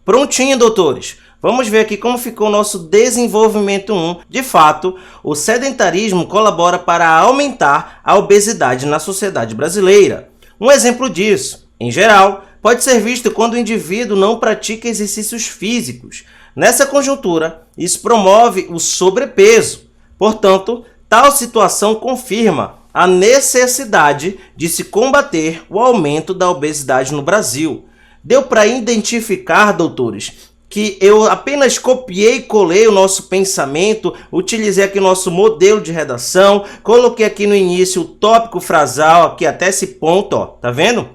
Prontinho, doutores. Vamos ver aqui como ficou o nosso desenvolvimento 1. De fato, o sedentarismo colabora para aumentar a obesidade na sociedade brasileira. Um exemplo disso, em geral, pode ser visto quando o indivíduo não pratica exercícios físicos. Nessa conjuntura, isso promove o sobrepeso. Portanto, tal situação confirma a necessidade de se combater o aumento da obesidade no Brasil. Deu para identificar, doutores, que eu apenas copiei e colei o nosso pensamento, utilizei aqui o nosso modelo de redação, coloquei aqui no início o tópico frasal, aqui até esse ponto, ó, tá vendo?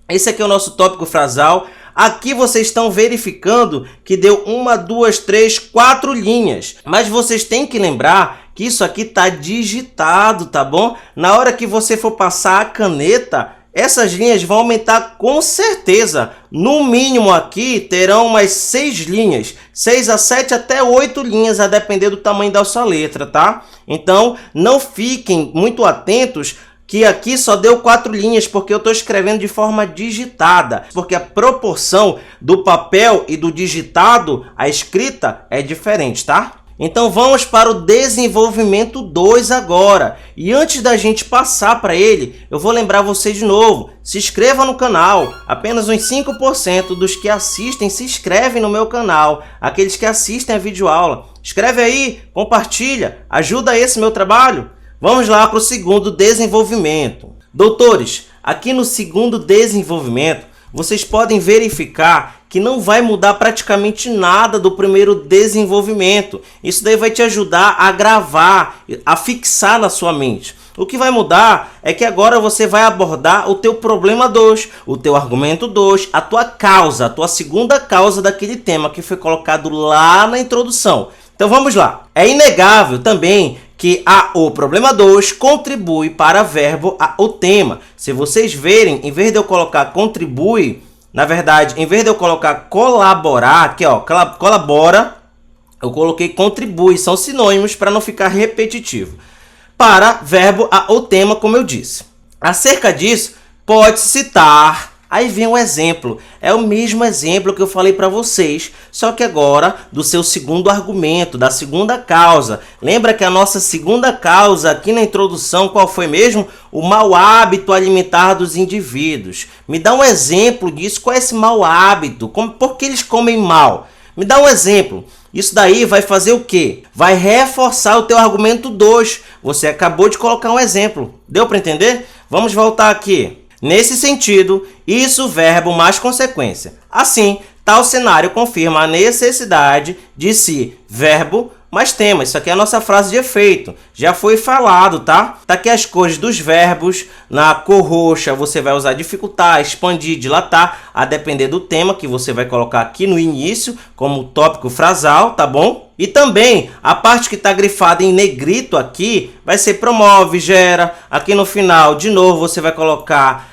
Esse aqui é o nosso tópico frasal. Aqui vocês estão verificando que deu 1, 2, 3, 4 linhas. Mas vocês têm que lembrar que isso aqui está digitado, tá bom? Na hora que você for passar a caneta, essas linhas vão aumentar com certeza. No mínimo aqui terão umas 6 linhas. 6 a 7 até 8 linhas, a depender do tamanho da sua letra, tá? Então, não fiquem muito atentos que aqui só deu 4 linhas, porque eu estou escrevendo de forma digitada, porque a proporção do papel e do digitado, a escrita, é diferente, tá? Então vamos para o desenvolvimento 2 agora. E antes da gente passar para ele, eu vou lembrar você de novo, se inscreva no canal. Apenas uns 5% dos que assistem se inscrevem no meu canal, aqueles que assistem a videoaula. Escreve aí, compartilha, ajuda esse meu trabalho. Vamos lá para o segundo desenvolvimento. Doutores, aqui no segundo desenvolvimento, vocês podem verificar que não vai mudar praticamente nada do primeiro desenvolvimento. Isso daí vai te ajudar a gravar, a fixar na sua mente. O que vai mudar é que agora você vai abordar o teu problema 2, o teu argumento 2, a tua causa, a tua segunda causa daquele tema que foi colocado lá na introdução. Então vamos lá. É inegável também que o problema 2 contribui para verbo o tema. Se vocês verem, em vez de eu colocar contribui, na verdade, em vez de eu colocar colaborar, aqui ó, colabora, eu coloquei contribui, são sinônimos para não ficar repetitivo. Para verbo o tema, como eu disse. Acerca disso, pode citar. Aí vem um exemplo, é o mesmo exemplo que eu falei para vocês, só que agora do seu segundo argumento, da segunda causa. Lembra que a nossa segunda causa aqui na introdução, qual foi mesmo? O mau hábito alimentar dos indivíduos. Me dá um exemplo disso, qual é esse mau hábito? Por que eles comem mal? Me dá um exemplo. Isso daí vai fazer o quê? Vai reforçar o teu argumento 2. Você acabou de colocar um exemplo. Deu para entender? Vamos voltar aqui. Nesse sentido, isso verbo mais consequência. Assim, tal cenário confirma a necessidade de se verbo mais tema. Isso aqui é a nossa frase de efeito. Já foi falado, tá? Tá aqui as cores dos verbos. Na cor roxa você vai usar dificultar, expandir, dilatar, a depender do tema que você vai colocar aqui no início, como tópico frasal, tá bom? E também a parte que está grifada em negrito aqui vai ser promove, gera. Aqui no final, de novo, você vai colocar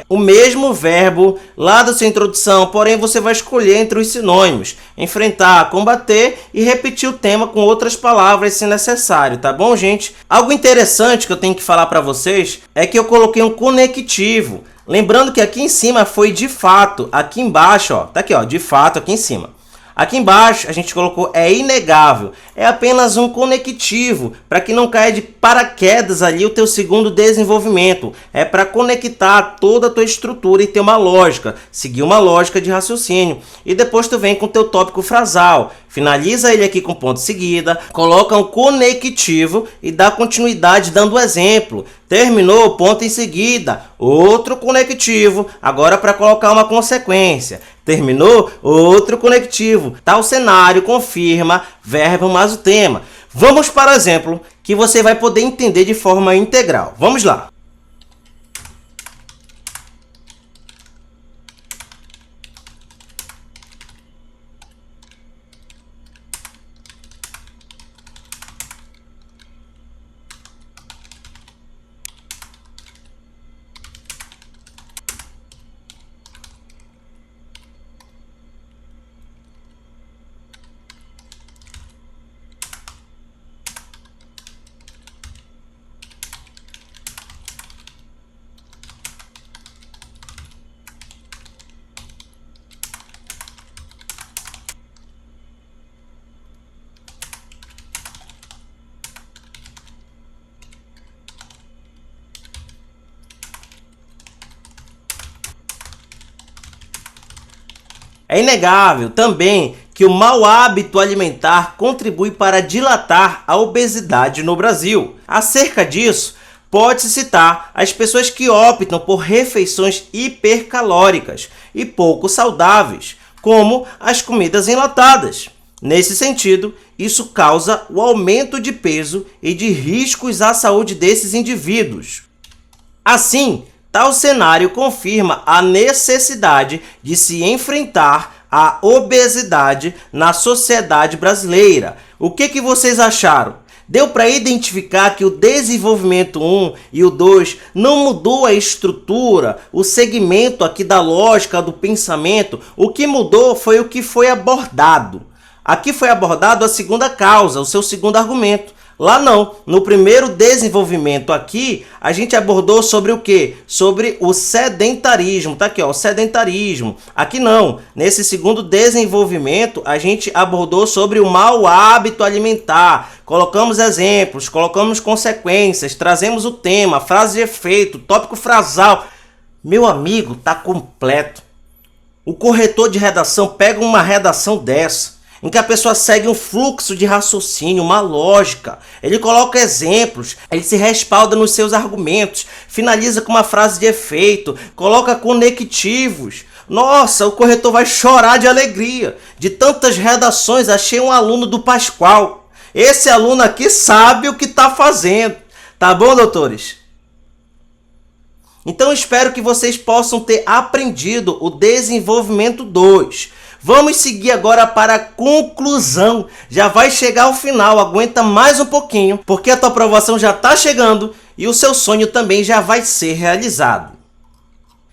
o mesmo verbo lá da sua introdução, porém você vai escolher entre os sinônimos. Enfrentar, combater e repetir o tema com outras palavras se necessário, tá bom, gente? Algo interessante que eu tenho que falar para vocês é que eu coloquei um conectivo. Lembrando que aqui em cima foi de fato, aqui embaixo, ó, tá aqui, ó, de fato aqui em cima. Aqui embaixo a gente colocou é inegável, é apenas um conectivo, para que não caia de paraquedas ali o teu segundo desenvolvimento. É para conectar toda a tua estrutura e ter uma lógica, seguir uma lógica de raciocínio. E depois tu vem com o teu tópico frasal, finaliza ele aqui com ponto seguida, coloca um conectivo e dá continuidade dando exemplo. Terminou, ponto em seguida, outro conectivo, agora para colocar uma consequência. Terminou, outro conectivo. Tal cenário confirma verbo mais o tema. Vamos para o exemplo que você vai poder entender de forma integral. Vamos lá. É inegável também que o mau hábito alimentar contribui para dilatar a obesidade no Brasil. Acerca disso, pode-se citar as pessoas que optam por refeições hipercalóricas e pouco saudáveis, como as comidas enlatadas. Nesse sentido, isso causa o aumento de peso e de riscos à saúde desses indivíduos. Assim, tal cenário confirma a necessidade de se enfrentar a obesidade na sociedade brasileira. O que vocês acharam? Deu para identificar que o desenvolvimento 1 e o 2 não mudou a estrutura, o segmento aqui da lógica do pensamento? O que mudou foi o que foi abordado. Aqui foi abordado a segunda causa, o seu segundo argumento. Lá não. No primeiro desenvolvimento aqui, a gente abordou sobre o quê? Sobre o sedentarismo. Tá aqui, ó, o sedentarismo. Aqui não. Nesse segundo desenvolvimento, a gente abordou sobre o mau hábito alimentar. Colocamos exemplos, colocamos consequências, trazemos o tema, frase de efeito, tópico frasal. Meu amigo, tá completo. O corretor de redação pega uma redação dessa, em que a pessoa segue um fluxo de raciocínio, uma lógica. Ele coloca exemplos, ele se respalda nos seus argumentos, finaliza com uma frase de efeito, coloca conectivos. Nossa, o corretor vai chorar de alegria. De tantas redações, achei um aluno do Pascoal. Esse aluno aqui sabe o que está fazendo. Tá bom, doutores? Então, espero que vocês possam ter aprendido o desenvolvimento 2. Vamos seguir agora para a conclusão. Já vai chegar ao final, aguenta mais um pouquinho, porque a tua aprovação já está chegando e o seu sonho também já vai ser realizado.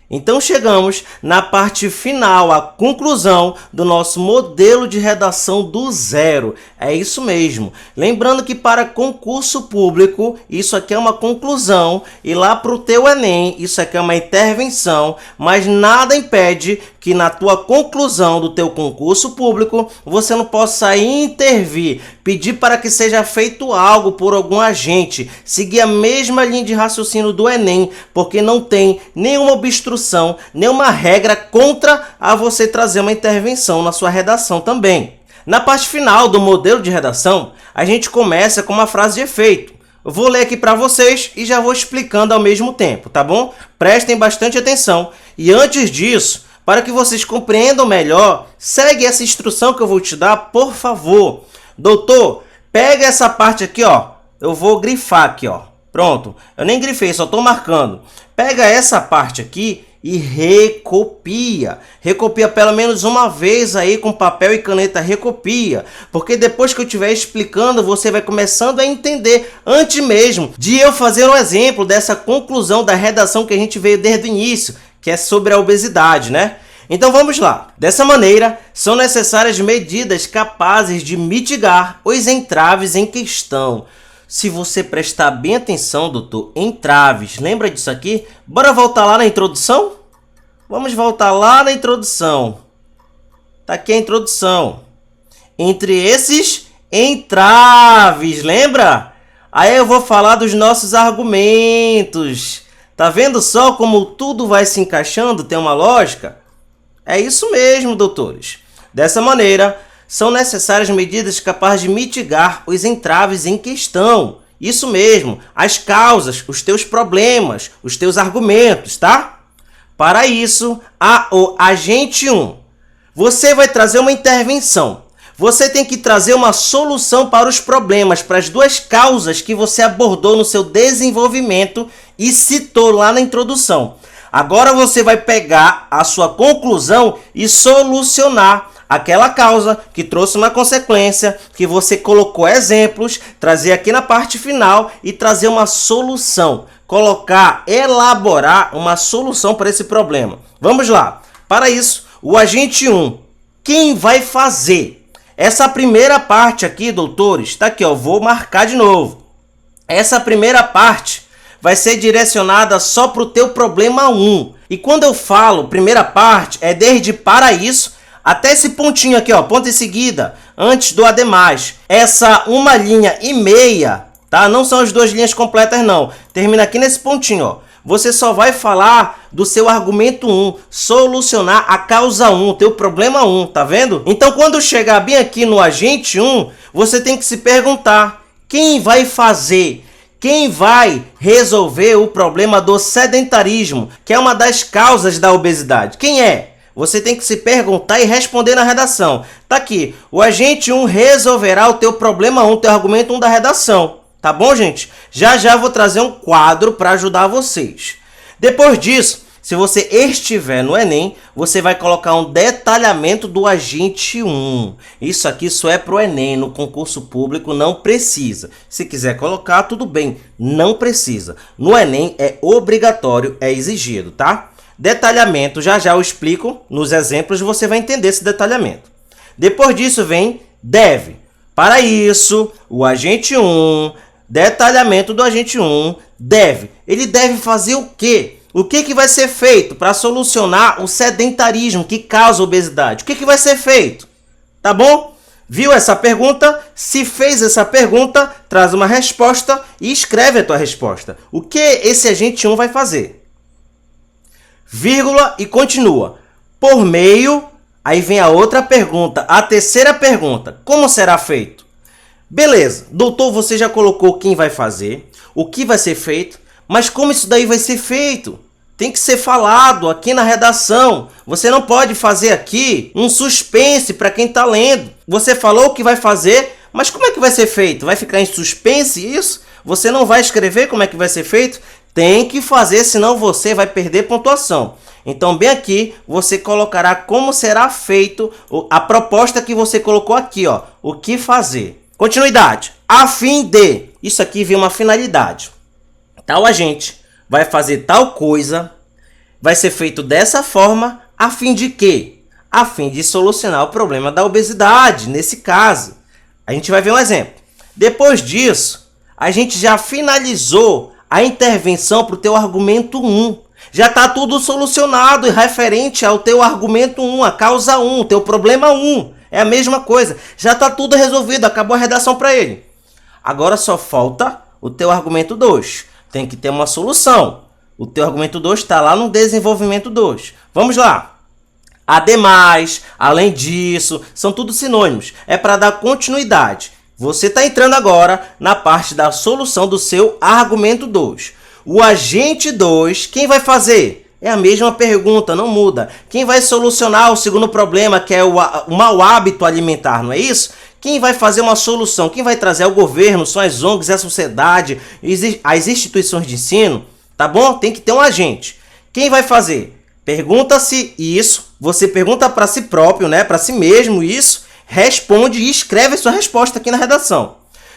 Então chegamos na parte final, a conclusão do nosso modelo de redação do zero. É isso mesmo. Lembrando que para concurso público, isso aqui é uma conclusão, e lá para o teu Enem, isso aqui é uma intervenção, mas nada impede que na tua conclusão do teu concurso público, você não possa intervir, pedir para que seja feito algo por algum agente, seguir a mesma linha de raciocínio do Enem, porque não tem nenhuma obstrução, nenhuma regra contra a você trazer uma intervenção na sua redação também. Na parte final do modelo de redação, a gente começa com uma frase de efeito. Eu vou ler aqui para vocês e já vou explicando ao mesmo tempo, tá bom? Prestem bastante atenção. E antes disso, para que vocês compreendam melhor, segue essa instrução que eu vou te dar, por favor. Doutor, pega essa parte aqui, ó. Eu vou grifar aqui, ó. Pronto. Eu nem grifei, só estou marcando. Pega essa parte aqui e recopia. Recopia pelo menos uma vez aí com papel e caneta, recopia. Porque depois que eu estiver explicando, você vai começando a entender antes mesmo de eu fazer um exemplo dessa conclusão da redação que a gente veio desde o início, que é sobre a obesidade, né? Então vamos lá. Dessa maneira, são necessárias medidas capazes de mitigar os entraves em questão. Se você prestar bem atenção, doutor, entraves, lembra disso aqui? Bora voltar lá na introdução? Vamos voltar lá na introdução. Tá aqui a introdução. Entre esses entraves, lembra? Aí eu vou falar dos nossos argumentos. Tá vendo só como tudo vai se encaixando? Tem uma lógica? É isso mesmo, doutores. Dessa maneira, são necessárias medidas capazes de mitigar os entraves em questão. Isso mesmo, as causas, os teus problemas, os teus argumentos, tá? Para isso, o agente 1. Você vai trazer uma intervenção. Você tem que trazer uma solução para os problemas, para as duas causas que você abordou no seu desenvolvimento e citou lá na introdução. Agora você vai pegar a sua conclusão e solucionar aquela causa que trouxe uma consequência, que você colocou exemplos, trazer aqui na parte final e trazer uma solução. Colocar, elaborar uma solução para esse problema. Vamos lá. Para isso, o agente 1. Quem vai fazer? Essa primeira parte aqui, doutores, tá aqui, ó, vou marcar de novo. Essa primeira parte vai ser direcionada só para o teu problema 1. E quando eu falo primeira parte, é desde para isso até esse pontinho aqui, ó, ponto em seguida, antes do ademais. Essa 1,5 linha, tá? Não são as 2 linhas completas, não. Termina aqui nesse pontinho, ó. você só vai falar do seu argumento 1, solucionar a causa 1, teu problema 1, tá vendo? Então, quando chegar bem aqui no agente 1, você tem que se perguntar, quem vai fazer? Quem vai resolver o problema do sedentarismo, que é uma das causas da obesidade? Quem é? Você tem que se perguntar e responder na redação. Tá aqui, o agente 1 resolverá o teu problema 1, teu argumento 1 da redação. Tá bom, gente? Já já vou trazer um quadro para ajudar vocês. Depois disso, se você estiver no Enem, você vai colocar um detalhamento do agente 1. Isso aqui só é para o Enem, no concurso público não precisa. Se quiser colocar, tudo bem, não precisa. No Enem é obrigatório, é exigido, tá? Detalhamento, já já eu explico nos exemplos, você vai entender esse detalhamento. Depois disso vem deve. Para isso, o agente 1, detalhamento do agente 1, deve. Ele deve fazer o quê? O que vai ser feito para solucionar o sedentarismo que causa obesidade? O que vai ser feito? Tá bom? Viu essa pergunta? Se fez essa pergunta, traz uma resposta e escreve a tua resposta. O que esse agente 1 vai fazer? Vírgula e continua. Por meio, aí vem a outra pergunta, a terceira pergunta. Como será feito? Beleza, doutor, você já colocou quem vai fazer, o que vai ser feito, mas como isso daí vai ser feito? Tem que ser falado aqui na redação. Você não pode fazer aqui um suspense para quem está lendo. Você falou o que vai fazer, mas como é que vai ser feito? Vai ficar em suspense isso? Você não vai escrever como é que vai ser feito? Tem que fazer, senão você vai perder pontuação. Então, bem aqui, você colocará como será feito a proposta que você colocou aqui, ó, o que fazer. Continuidade. A fim de. Isso aqui vem uma finalidade. Tal agente vai fazer tal coisa, vai ser feito dessa forma, a fim de quê? A fim de solucionar o problema da obesidade, nesse caso. A gente vai ver um exemplo. Depois disso, a gente já finalizou a intervenção para o teu argumento 1. Já está tudo solucionado e referente ao teu argumento 1, a causa 1, teu problema 1. É a mesma coisa. Já está tudo resolvido, acabou a redação para ele. Agora só falta o teu argumento 2. Tem que ter uma solução. O teu argumento 2 está lá no desenvolvimento 2. Vamos lá. Ademais, além disso, são tudo sinônimos. É para dar continuidade. Você está entrando agora na parte da solução do seu argumento 2. O agente 2, quem vai fazer? É a mesma pergunta, não muda. Quem vai solucionar o segundo problema, que é o mau hábito alimentar, não é isso? Quem vai fazer uma solução? Quem vai trazer? É o governo, são as ONGs, é a sociedade, as instituições de ensino, tá bom? Tem que ter um agente. Quem vai fazer? Pergunta-se isso, você pergunta para si próprio, né? Para si mesmo isso, responde e escreve a sua resposta aqui na redação.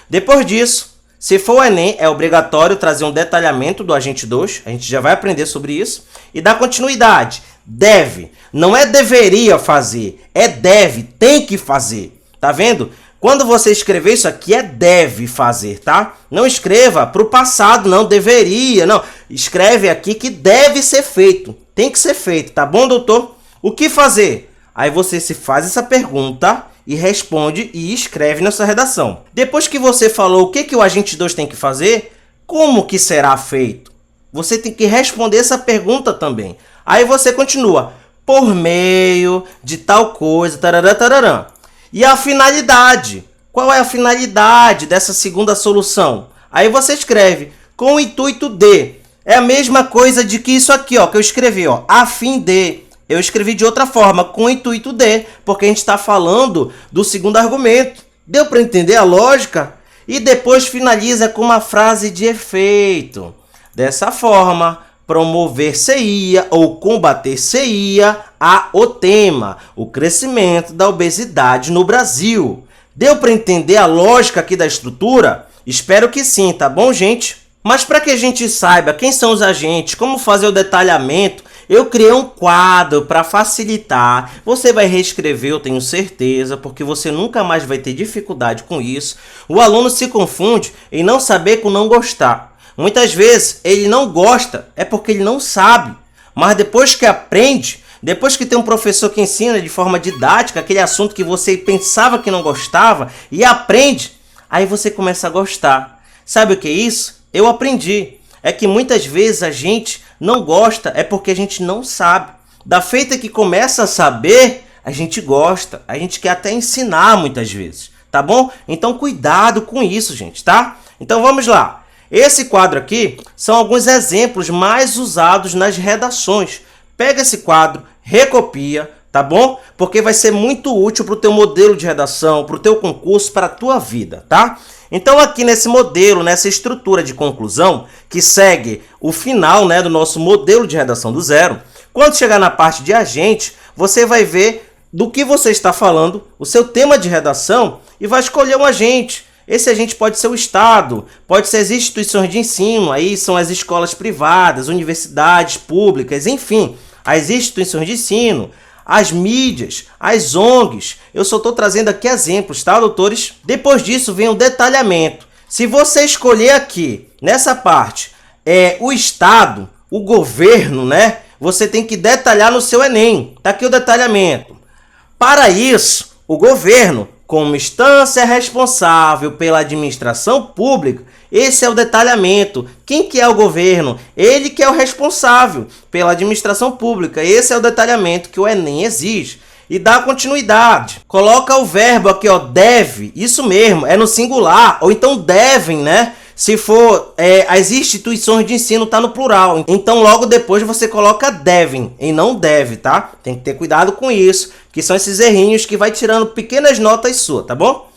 Depois disso, se for o Enem, é obrigatório trazer um detalhamento do agente 2, a gente já vai aprender sobre isso, e dar continuidade. Deve, não é deveria fazer, é deve, tem que fazer. Tá vendo? Quando você escrever isso aqui, é deve fazer, tá? Não escreva para o passado, não, deveria, não. Escreve aqui que deve ser feito, tem que ser feito, tá bom, doutor? O que fazer? Aí você se faz essa pergunta e responde e escreve na sua redação. Depois que você falou o que o agente 2 tem que fazer, como que será feito? Você tem que responder essa pergunta também. Aí você continua, por meio de tal coisa, tarará, tarará. E a finalidade? Qual é a finalidade dessa segunda solução? Aí você escreve, com o intuito de. É a mesma coisa de que isso aqui, ó, que eu escrevi, ó, a fim de. Eu escrevi de outra forma, com o intuito de, porque a gente está falando do segundo argumento. Deu para entender a lógica? E depois finaliza com uma frase de efeito. Dessa forma, promover-se-ia ou combater-se-ia o tema, o crescimento da obesidade no Brasil. Deu para entender a lógica aqui da estrutura? Espero que sim, tá bom, gente? Mas para que a gente saiba quem são os agentes, como fazer o detalhamento, eu criei um quadro para facilitar. Você vai reescrever, eu tenho certeza, porque você nunca mais vai ter dificuldade com isso. O aluno se confunde em não saber com não gostar. Muitas vezes ele não gosta, é porque ele não sabe. Mas depois que aprende, depois que tem um professor que ensina de forma didática aquele assunto que você pensava que não gostava e aprende, aí você começa a gostar. Sabe o que é isso? Eu aprendi. é que muitas vezes a gente não gosta, é porque a gente não sabe. Da feita que começa a saber, a gente gosta, a gente quer até ensinar muitas vezes, tá bom? Então cuidado com isso, gente, tá? Então vamos lá. Esse quadro aqui são alguns exemplos mais usados nas redações. Pega esse quadro, recopia, tá bom? Porque vai ser muito útil para o teu modelo de redação, para o teu concurso, para a tua vida, tá? Então aqui nesse modelo, nessa estrutura de conclusão, que segue o final, né, do nosso modelo de redação do zero, quando chegar na parte de agente, você vai ver do que você está falando, o seu tema de redação, e vai escolher um agente. Esse agente pode ser o Estado, pode ser as instituições de ensino, aí são as escolas privadas, universidades públicas, enfim, as instituições de ensino, as mídias, as ONGs. Eu só estou trazendo aqui exemplos, tá, doutores? Depois disso vem o detalhamento. Se você escolher aqui, nessa parte, o Estado, o governo, né? Você tem que detalhar no seu Enem. Tá aqui o detalhamento. Para isso, o governo, como instância responsável pela administração pública, esse é o detalhamento. Quem que é o governo? Ele que é o responsável pela administração pública. Esse é o detalhamento que o Enem exige. E dá continuidade. Coloca o verbo aqui, ó, deve. Isso mesmo, é no singular. Ou então devem, né? Se for as instituições de ensino, tá no plural. Então, logo depois você coloca devem e não deve, tá? Tem que ter cuidado com isso, que são esses errinhos que vai tirando pequenas notas suas, tá bom?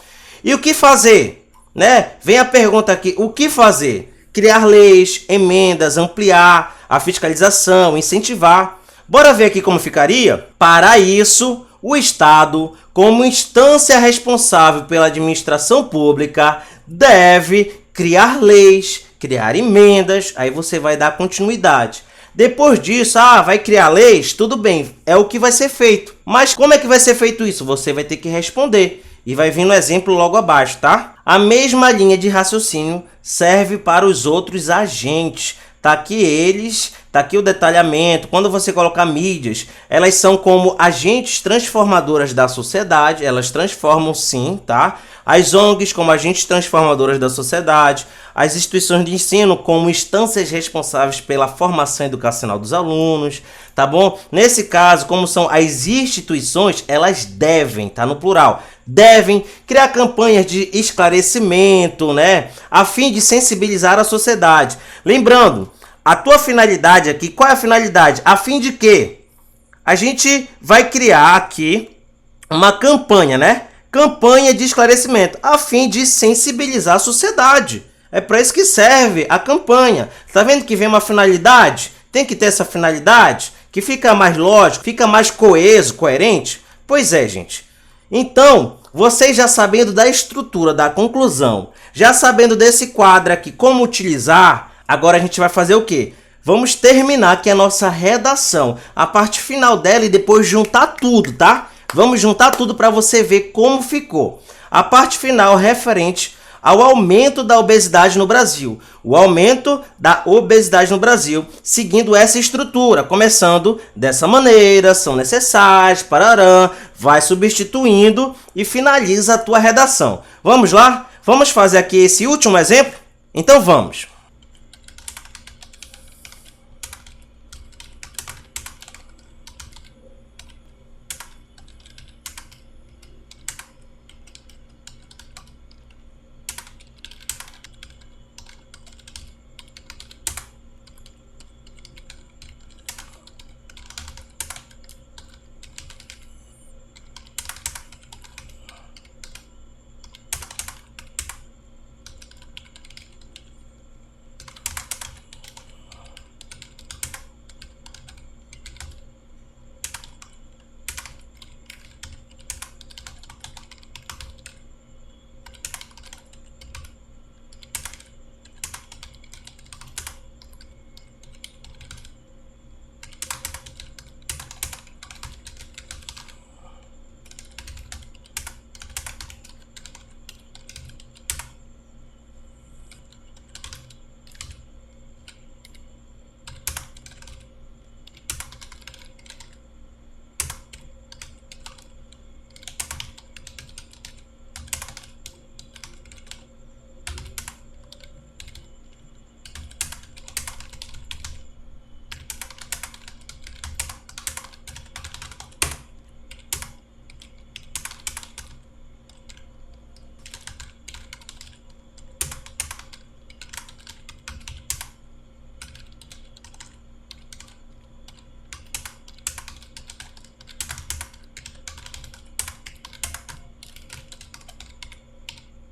E o que fazer? Né? Vem a pergunta aqui, o que fazer? Criar leis, emendas, ampliar a fiscalização, incentivar. Bora ver aqui como ficaria? Para isso, o Estado, como instância responsável pela administração pública, deve criar leis, criar emendas, aí você vai dar continuidade. Depois disso, vai criar leis? Tudo bem, é o que vai ser feito. Mas como é que vai ser feito isso? Você vai ter que responder. E vai vir no exemplo logo abaixo, tá? A mesma linha de raciocínio serve para os outros agentes. Tá aqui eles, tá aqui o detalhamento. Quando você colocar mídias, elas são como agentes transformadoras da sociedade. Elas transformam sim, tá? As ONGs como agentes transformadoras da sociedade. As instituições de ensino como instâncias responsáveis pela formação educacional dos alunos, tá bom? Nesse caso, como são as instituições, elas devem, tá no plural, devem criar campanhas de esclarecimento, né? A fim de sensibilizar a sociedade. Lembrando, a tua finalidade aqui, qual é a finalidade? A fim de quê? A gente vai criar aqui uma campanha, né? Campanha de esclarecimento, a fim de sensibilizar a sociedade. É para isso que serve a campanha. Tá vendo que vem uma finalidade? Tem que ter essa finalidade, que fica mais lógico, fica mais coeso, coerente. Pois é, gente. Então, vocês já sabendo da estrutura, da conclusão, já sabendo desse quadro aqui, como utilizar, agora a gente vai fazer o quê? Vamos terminar aqui a nossa redação, a parte final dela e depois juntar tudo, tá? Vamos juntar tudo para você ver como ficou. A parte final referente ao aumento da obesidade no Brasil. O aumento da obesidade no Brasil, seguindo essa estrutura, começando dessa maneira, são necessários, parará, vai substituindo e finaliza a tua redação. Vamos lá? Vamos fazer aqui esse último exemplo? Então vamos.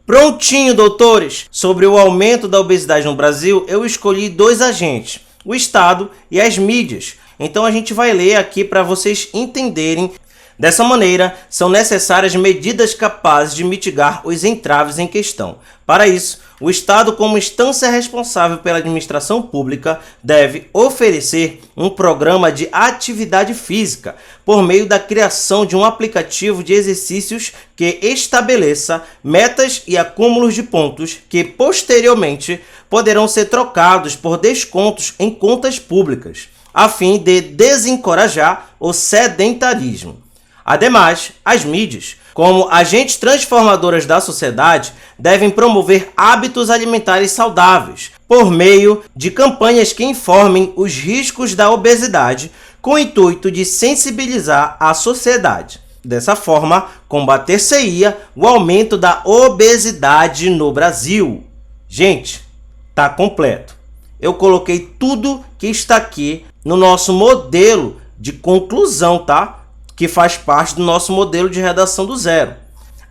Prontinho, doutores! Sobre o aumento da obesidade no Brasil, eu escolhi dois agentes, o Estado e as mídias. Então a gente vai ler aqui para vocês entenderem. Dessa maneira, são necessárias medidas capazes de mitigar os entraves em questão. Para isso, o Estado, como instância responsável pela administração pública, deve oferecer um programa de atividade física por meio da criação de um aplicativo de exercícios que estabeleça metas e acúmulos de pontos que, posteriormente, poderão ser trocados por descontos em contas públicas, a fim de desencorajar o sedentarismo. Ademais, as mídias, como agentes transformadoras da sociedade, devem promover hábitos alimentares saudáveis por meio de campanhas que informem os riscos da obesidade com o intuito de sensibilizar a sociedade. Dessa forma, combater-se-ia o aumento da obesidade no Brasil. Gente, tá completo. Eu coloquei tudo que está aqui no nosso modelo de conclusão, tá? Que faz parte do nosso modelo de redação do zero.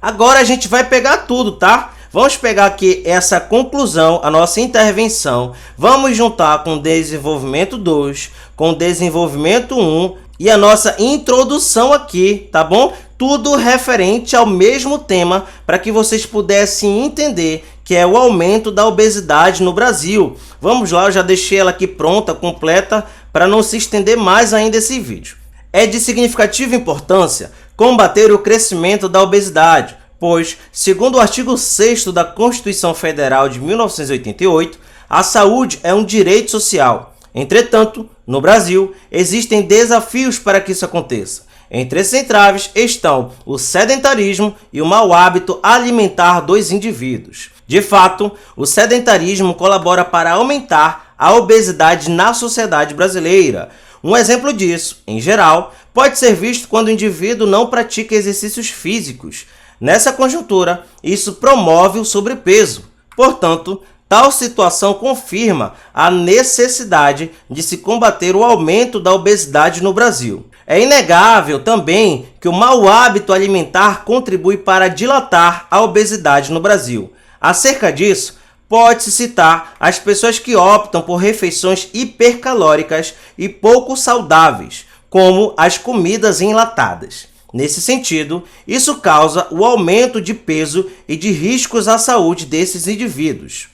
Agora a gente vai pegar tudo, tá? Vamos pegar aqui essa conclusão, a nossa intervenção, vamos juntar com o desenvolvimento 2, com o desenvolvimento 1 e a nossa introdução aqui, tá bom? Tudo referente ao mesmo tema para que vocês pudessem entender que é o aumento da obesidade no Brasil. Vamos lá, eu já deixei ela aqui pronta, completa, para não se estender mais ainda esse vídeo. É de significativa importância combater o crescimento da obesidade, pois, segundo o artigo 6º da Constituição Federal de 1988, a saúde é um direito social. Entretanto, no Brasil, existem desafios para que isso aconteça. Entre esses entraves estão o sedentarismo e o mau hábito alimentar dos indivíduos. De fato, o sedentarismo colabora para aumentar a obesidade na sociedade brasileira. Um exemplo disso, em geral, pode ser visto quando o indivíduo não pratica exercícios físicos. Nessa conjuntura, isso promove o sobrepeso. Portanto, tal situação confirma a necessidade de se combater o aumento da obesidade no Brasil. É inegável também que o mau hábito alimentar contribui para dilatar a obesidade no Brasil. Acerca disso, pode-se citar as pessoas que optam por refeições hipercalóricas e pouco saudáveis, como as comidas enlatadas. Nesse sentido, isso causa o aumento de peso e de riscos à saúde desses indivíduos.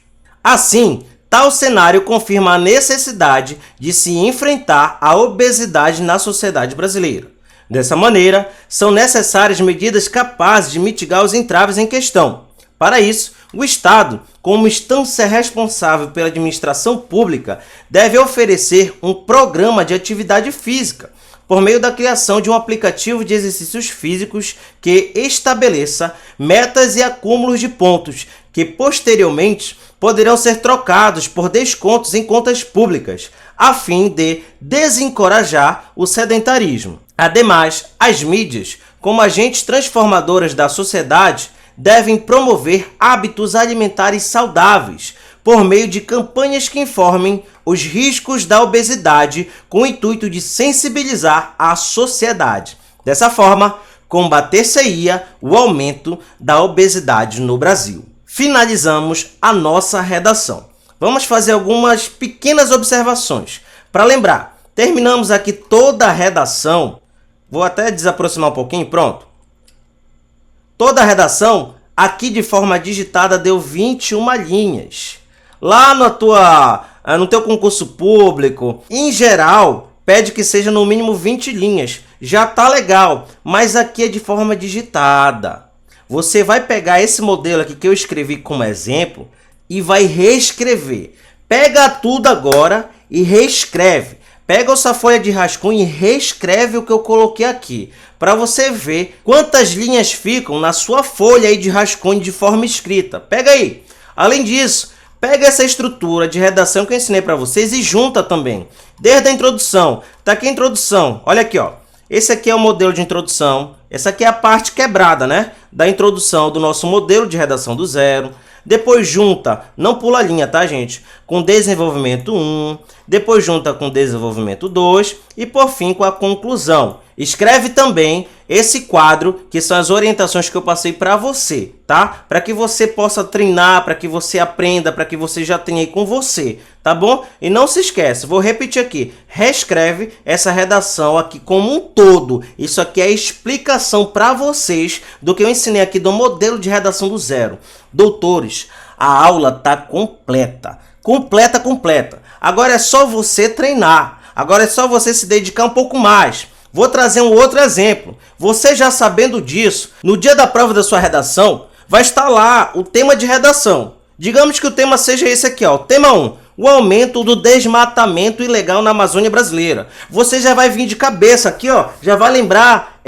Assim, tal cenário confirma a necessidade de se enfrentar a obesidade na sociedade brasileira. Dessa maneira, são necessárias medidas capazes de mitigar os entraves em questão. Para isso, o Estado, como instância responsável pela administração pública, deve oferecer um programa de atividade física, por meio da criação de um aplicativo de exercícios físicos que estabeleça metas e acúmulos de pontos, que posteriormente poderão ser trocados por descontos em contas públicas, a fim de desencorajar o sedentarismo. Ademais, as mídias, como agentes transformadoras da sociedade, devem promover hábitos alimentares saudáveis por meio de campanhas que informem os riscos da obesidade com o intuito de sensibilizar a sociedade. Dessa forma, combater-se-ia o aumento da obesidade no Brasil. Finalizamos a nossa redação. Vamos fazer algumas pequenas observações. Para lembrar, terminamos aqui toda a redação. Vou até desaproximar um pouquinho, pronto. Toda a redação, aqui de forma digitada, deu 21 linhas. Lá no teu concurso público, em geral, pede que seja no mínimo 20 linhas. Já tá legal, mas aqui é de forma digitada. Você vai pegar esse modelo aqui que eu escrevi como exemplo e vai reescrever. Pega tudo agora e reescreve. Pega essa folha de rascunho e reescreve o que eu coloquei aqui, para você ver quantas linhas ficam na sua folha aí de rascunho de forma escrita. Pega aí. Além disso, pega essa estrutura de redação que eu ensinei para vocês e junta também. Desde a introdução. Tá aqui a introdução. Olha aqui, ó. Esse aqui é o modelo de introdução. Essa aqui é a parte quebrada, né? Da introdução do nosso modelo de redação do zero. Depois junta, não pula a linha, tá, gente? Com desenvolvimento 1, depois junta com desenvolvimento 2 e, por fim, com a conclusão. Escreve também esse quadro, que são as orientações que eu passei para você, tá? Para que você possa treinar, para que você aprenda, para que você já tenha aí com você, tá bom? E não se esquece, vou repetir aqui, reescreve essa redação aqui como um todo. Isso aqui é a explicação para vocês do que eu ensinei aqui do modelo de redação do zero. Doutores, a aula tá completa. Completa. Agora é só você treinar. Agora é só você se dedicar um pouco mais. Vou trazer um outro exemplo. Você já sabendo disso, no dia da prova da sua redação, vai estar lá o tema de redação. Digamos que o tema seja esse aqui, ó. Tema 1. O aumento do desmatamento ilegal na Amazônia brasileira. Você já vai vir de cabeça aqui, ó. Já vai lembrar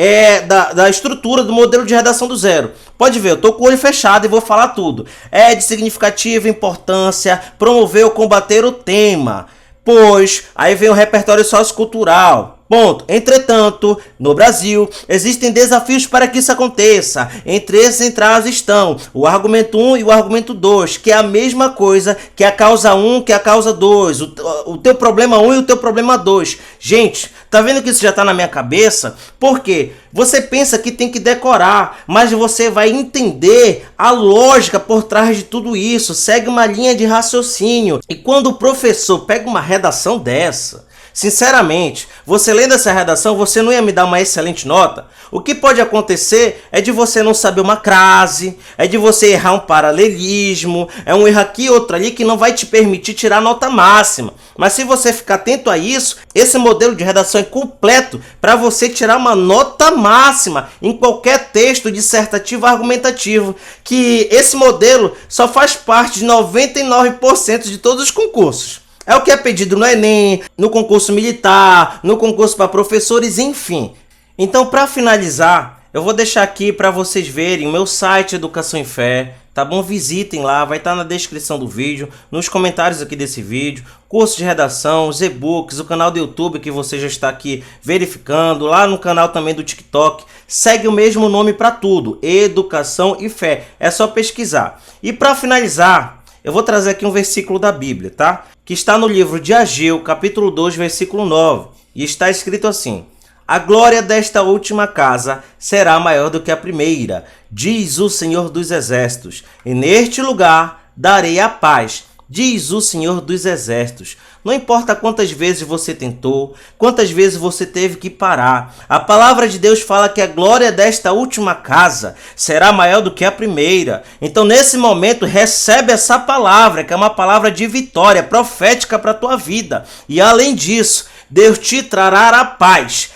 da estrutura do modelo de redação do zero. Pode ver, eu tô com o olho fechado e vou falar tudo. É de significativa importância promover ou combater o tema. Pois, aí vem o repertório sociocultural. Ponto. Entretanto, no Brasil, existem desafios para que isso aconteça. Entre esses entraves estão o argumento 1 e o argumento 2, que é a mesma coisa que a causa 1, que a causa 2. O teu problema 1 e o teu problema 2. Gente, tá vendo que isso já tá na minha cabeça? Por quê? Você pensa que tem que decorar, mas você vai entender a lógica por trás de tudo isso. Segue uma linha de raciocínio. E quando o professor pega uma redação dessa, sinceramente, você lendo essa redação, você não ia me dar uma excelente nota? O que pode acontecer é de você não saber uma crase, é de você errar um paralelismo, é um erro aqui, outro ali, que não vai te permitir tirar a nota máxima. Mas se você ficar atento a isso, esse modelo de redação é completo para você tirar uma nota máxima em qualquer texto dissertativo argumentativo, que esse modelo só faz parte de 99% de todos os concursos. É o que é pedido no Enem, no concurso militar, no concurso para professores, enfim. Então, para finalizar, eu vou deixar aqui para vocês verem o meu site Educação em Fé, tá bom? Visitem lá, vai estar na descrição do vídeo, nos comentários aqui desse vídeo, curso de redação, os e-books, o canal do YouTube que você já está aqui verificando, lá no canal também do TikTok. Segue o mesmo nome para tudo, Educação e Fé. É só pesquisar. E para finalizar, eu vou trazer aqui um versículo da Bíblia, tá? Que está no livro de Ageu, capítulo 2, versículo 9. E está escrito assim: a glória desta última casa será maior do que a primeira, diz o Senhor dos Exércitos. E neste lugar darei a paz, diz o Senhor dos Exércitos. Não importa quantas vezes você tentou, quantas vezes você teve que parar. A palavra de Deus fala que a glória desta última casa será maior do que a primeira. Então, nesse momento, recebe essa palavra, que é uma palavra de vitória, profética para a tua vida. E além disso, Deus te trará a paz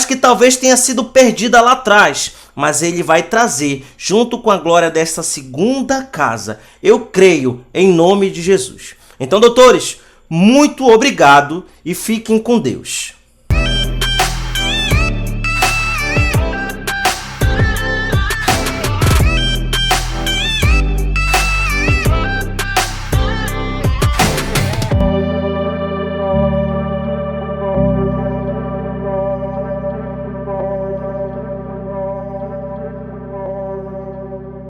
que talvez tenha sido perdida lá atrás, mas Ele vai trazer, junto com a glória desta segunda casa. Eu creio em nome de Jesus. Então, doutores, muito obrigado e fiquem com Deus.